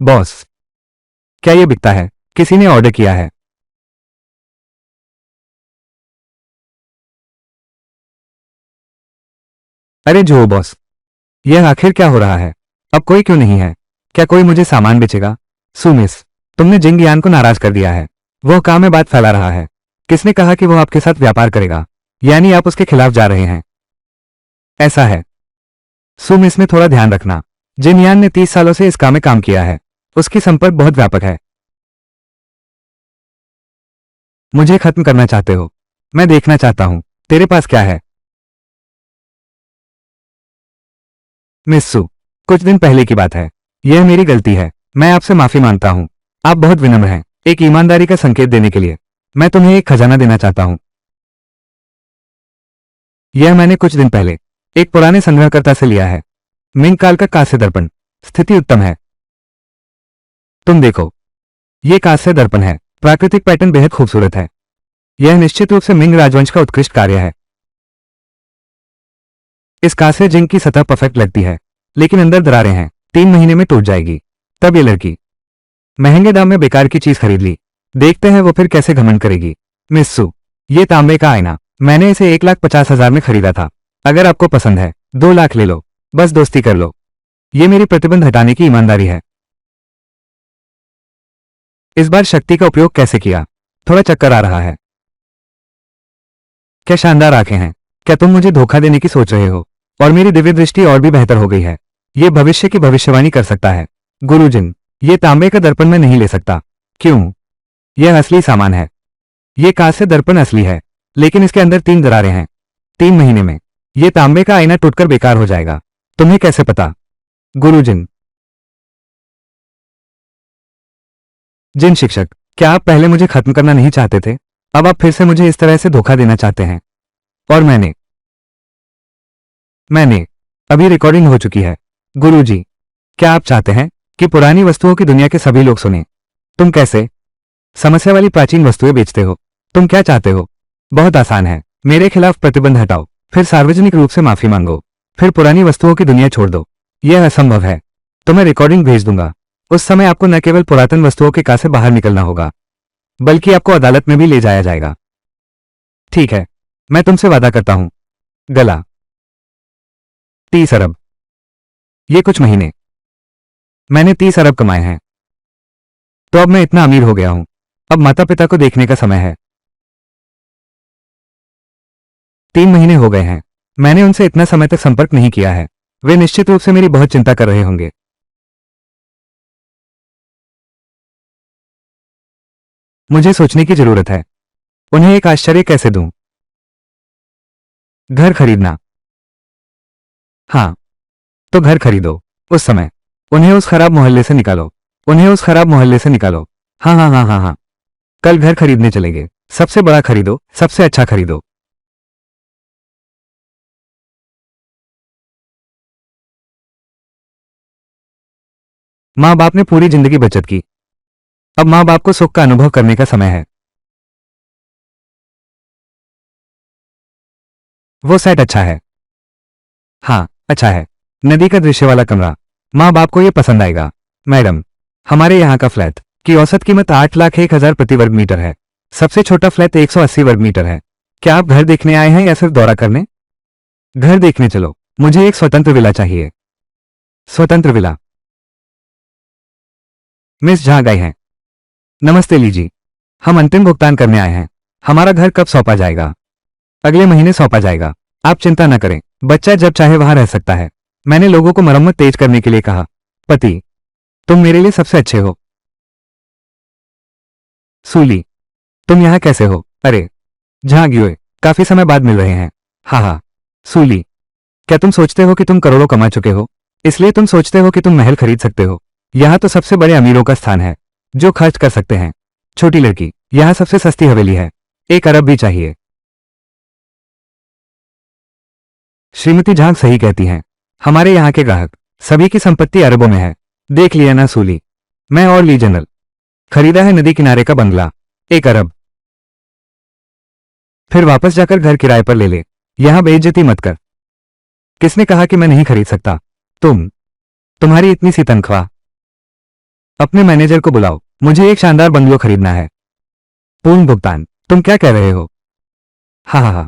बॉस, क्या ये बिकता है? किसी ने ऑर्डर किया है। अरे जो बॉस, यह आखिर क्या हो रहा है? अब कोई क्यों नहीं है? क्या कोई मुझे सामान बेचेगा? सुमिस, तुमने जिंग यान को नाराज कर दिया है। वह काम में बात फैला रहा है। किसने कहा कि वह आपके साथ व्यापार करेगा? यानी आप उसके खिलाफ जा रहे हैं? ऐसा है। सुमिस में थोड़ा ध्यान रखना। जिन यान ने 30 सालों से इस काम में काम किया है। उसकी संपर्क बहुत व्यापक है। मुझे खत्म करना चाहते हो? मैं देखना चाहता हूं तेरे पास क्या है। मिस्सू, कुछ दिन पहले की बात है। यह मेरी गलती है। मैं आपसे माफी मांगता हूं। आप बहुत विनम्र हैं। एक ईमानदारी का संकेत देने के लिए मैं तुम्हें एक खजाना देना चाहता हूं। यह मैंने कुछ दिन पहले एक पुराने संग्रहकर्ता से लिया है। मिंग काल का कांस्य दर्पण। स्थिति उत्तम है। तुम देखो, यह कांस्य दर्पण है। प्राकृतिक पैटर्न बेहद खूबसूरत है। यह निश्चित रूप से मिंग राजवंश का उत्कृष्ट कार्य है। इस कांस्य जिंक की सतह परफेक्ट लगती है, लेकिन अंदर दरारें हैं। 3 महीने में टूट जाएगी। तब ये लड़की महंगे दाम में बेकार की चीज खरीद ली। देखते हैं वो फिर कैसे घमंड करेगी। मिस्सू, ये तांबे का आईना मैंने इसे 1,50,000 में खरीदा था। अगर आपको पसंद है 2 लाख ले लो। बस दोस्ती कर लो। ये मेरी प्रतिबंध हटाने की ईमानदारी है। इस बार शक्ति का उपयोग कैसे किया? थोड़ा चक्कर आ रहा है। क्या शानदार आंखें हैं। क्या तुम मुझे धोखा देने की सोच रहे हो? और मेरी दिव्य दृष्टि और भी बेहतर हो गई है। ये भविष्य की भविष्यवाणी कर सकता है। गुरुजिन, ये तांबे का दर्पण मैं नहीं ले सकता। क्यों? यह असली सामान है। ये कांस्य दर्पण असली है, लेकिन इसके अंदर 3 दरारें हैं। 3 महीने में ये तांबे का आईना टूटकर बेकार हो जाएगा। तुम्हें कैसे पता? गुरुजिन, जिन शिक्षक, क्या आप पहले मुझे खत्म करना नहीं चाहते थे? अब आप फिर से मुझे इस तरह से धोखा देना चाहते हैं। और मैंने अभी रिकॉर्डिंग हो चुकी है। गुरुजी, क्या आप चाहते हैं कि पुरानी वस्तुओं की दुनिया के सभी लोग सुने? तुम कैसे समस्या वाली प्राचीन वस्तुएं बेचते हो? तुम क्या चाहते हो? बहुत आसान है। मेरे खिलाफ प्रतिबंध हटाओ, फिर सार्वजनिक रूप से माफी मांगो, फिर पुरानी वस्तुओं की दुनिया छोड़ दो। यह असंभव है। तो मैं रिकॉर्डिंग भेज दूंगा। उस समय आपको न केवल पुरातन वस्तुओं के का से बाहर निकलना होगा, बल्कि आपको अदालत में भी ले जाया जाएगा। ठीक है, मैं तुमसे वादा करता हूं। गला 30 अरब। ये कुछ महीने मैंने 30 अरब कमाए हैं। तो अब मैं इतना अमीर हो गया हूं। अब माता पिता को देखने का समय है। 3 महीने हो गए हैं। मैंने उनसे इतना समय तक संपर्क नहीं किया है। वे निश्चित रूप से मेरी बहुत चिंता कर रहे होंगे। मुझे सोचने की जरूरत है। उन्हें एक आश्चर्य कैसे दूं? घर खरीदना। हाँ, तो घर खरीदो। उस समय उन्हें उस खराब मोहल्ले से निकालो। उन्हें उस खराब मोहल्ले से निकालो। हाँ हाँ हाँ हाँ हाँ। कल घर खरीदने चलेंगे। सबसे बड़ा खरीदो, सबसे अच्छा खरीदो। माँ बाप ने पूरी जिंदगी बचत की। अब माँ बाप को सुख का अनुभव करने का समय है। वो सेट अच्छा है। हाँ, अच्छा है। नदी का दृश्य वाला कमरा। माँ बाप को ये पसंद आएगा। मैडम, हमारे यहाँ का फ्लैट की औसत कीमत 8,01,000 प्रति वर्ग मीटर है। सबसे छोटा फ्लैट 180 वर्ग मीटर है। क्या आप घर देखने आए हैं या सिर्फ दौरा करने? घर देखने चलो। मुझे एक स्वतंत्र विला चाहिए। स्वतंत्र विला। मिस जहां गए हैं। नमस्ते लीजी। हम अंतिम भुगतान करने आए हैं। हमारा घर कब सौंपा जाएगा? अगले महीने सौंपा जाएगा। आप चिंता न करें। बच्चा जब चाहे वहां रह सकता है। मैंने लोगों को मरम्मत तेज करने के लिए कहा। पति, तुम मेरे लिए सबसे अच्छे हो। सूली, तुम यहां कैसे हो? अरे, जहां गियोए, काफी समय बाद मिल रहे हैं। हाँ हाँ। सूली, क्या तुम सोचते हो कि तुम करोड़ों कमा चुके हो, इसलिए तुम सोचते हो कि तुम महल खरीद सकते हो? यहां तो सबसे बड़े अमीरों का स्थान है, जो खर्च कर सकते हैं। छोटी लड़की, यहां सबसे सस्ती हवेली है। 1 अरब भी चाहिए। श्रीमती झांग सही कहती हैं। हमारे यहाँ के ग्राहक सभी की संपत्ति अरबों में है। देख लिया ना सूली। मैं और ली जनरल खरीदा है नदी किनारे का बंगला। 1 अरब। फिर वापस जाकर घर किराए पर ले ले। यहां बेइज्जती मत कर। किसने कहा कि मैं नहीं खरीद सकता? तुम्हारी इतनी सी तनख्वाह। अपने मैनेजर को बुलाओ, मुझे एक शानदार बंगलो खरीदना है। पूर्ण भुगतान? तुम क्या कह रहे हो? हा।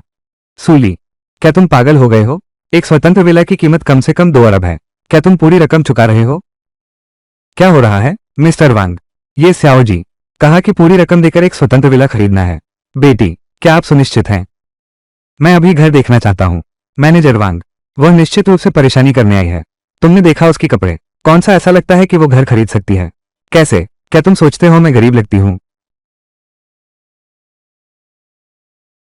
सूली, क्या तुम पागल हो गए हो? एक स्वतंत्र विला की कीमत कम से कम 2 अरब है। क्या तुम पूरी रकम चुका रहे हो? क्या हो रहा है मिस्टर वांग? ये स्याओ जी कहा कि पूरी रकम देकर एक स्वतंत्र विला खरीदना है। बेटी, क्या आप सुनिश्चित हैं? मैं अभी घर देखना चाहता हूं। मैनेजर वांग, वह निश्चित रूप से परेशानी करने आई है। तुमने देखा उसके कपड़े? कौन सा ऐसा लगता है कि वो घर खरीद सकती है? कैसे? क्या तुम सोचते हो मैं गरीब लगती हूं?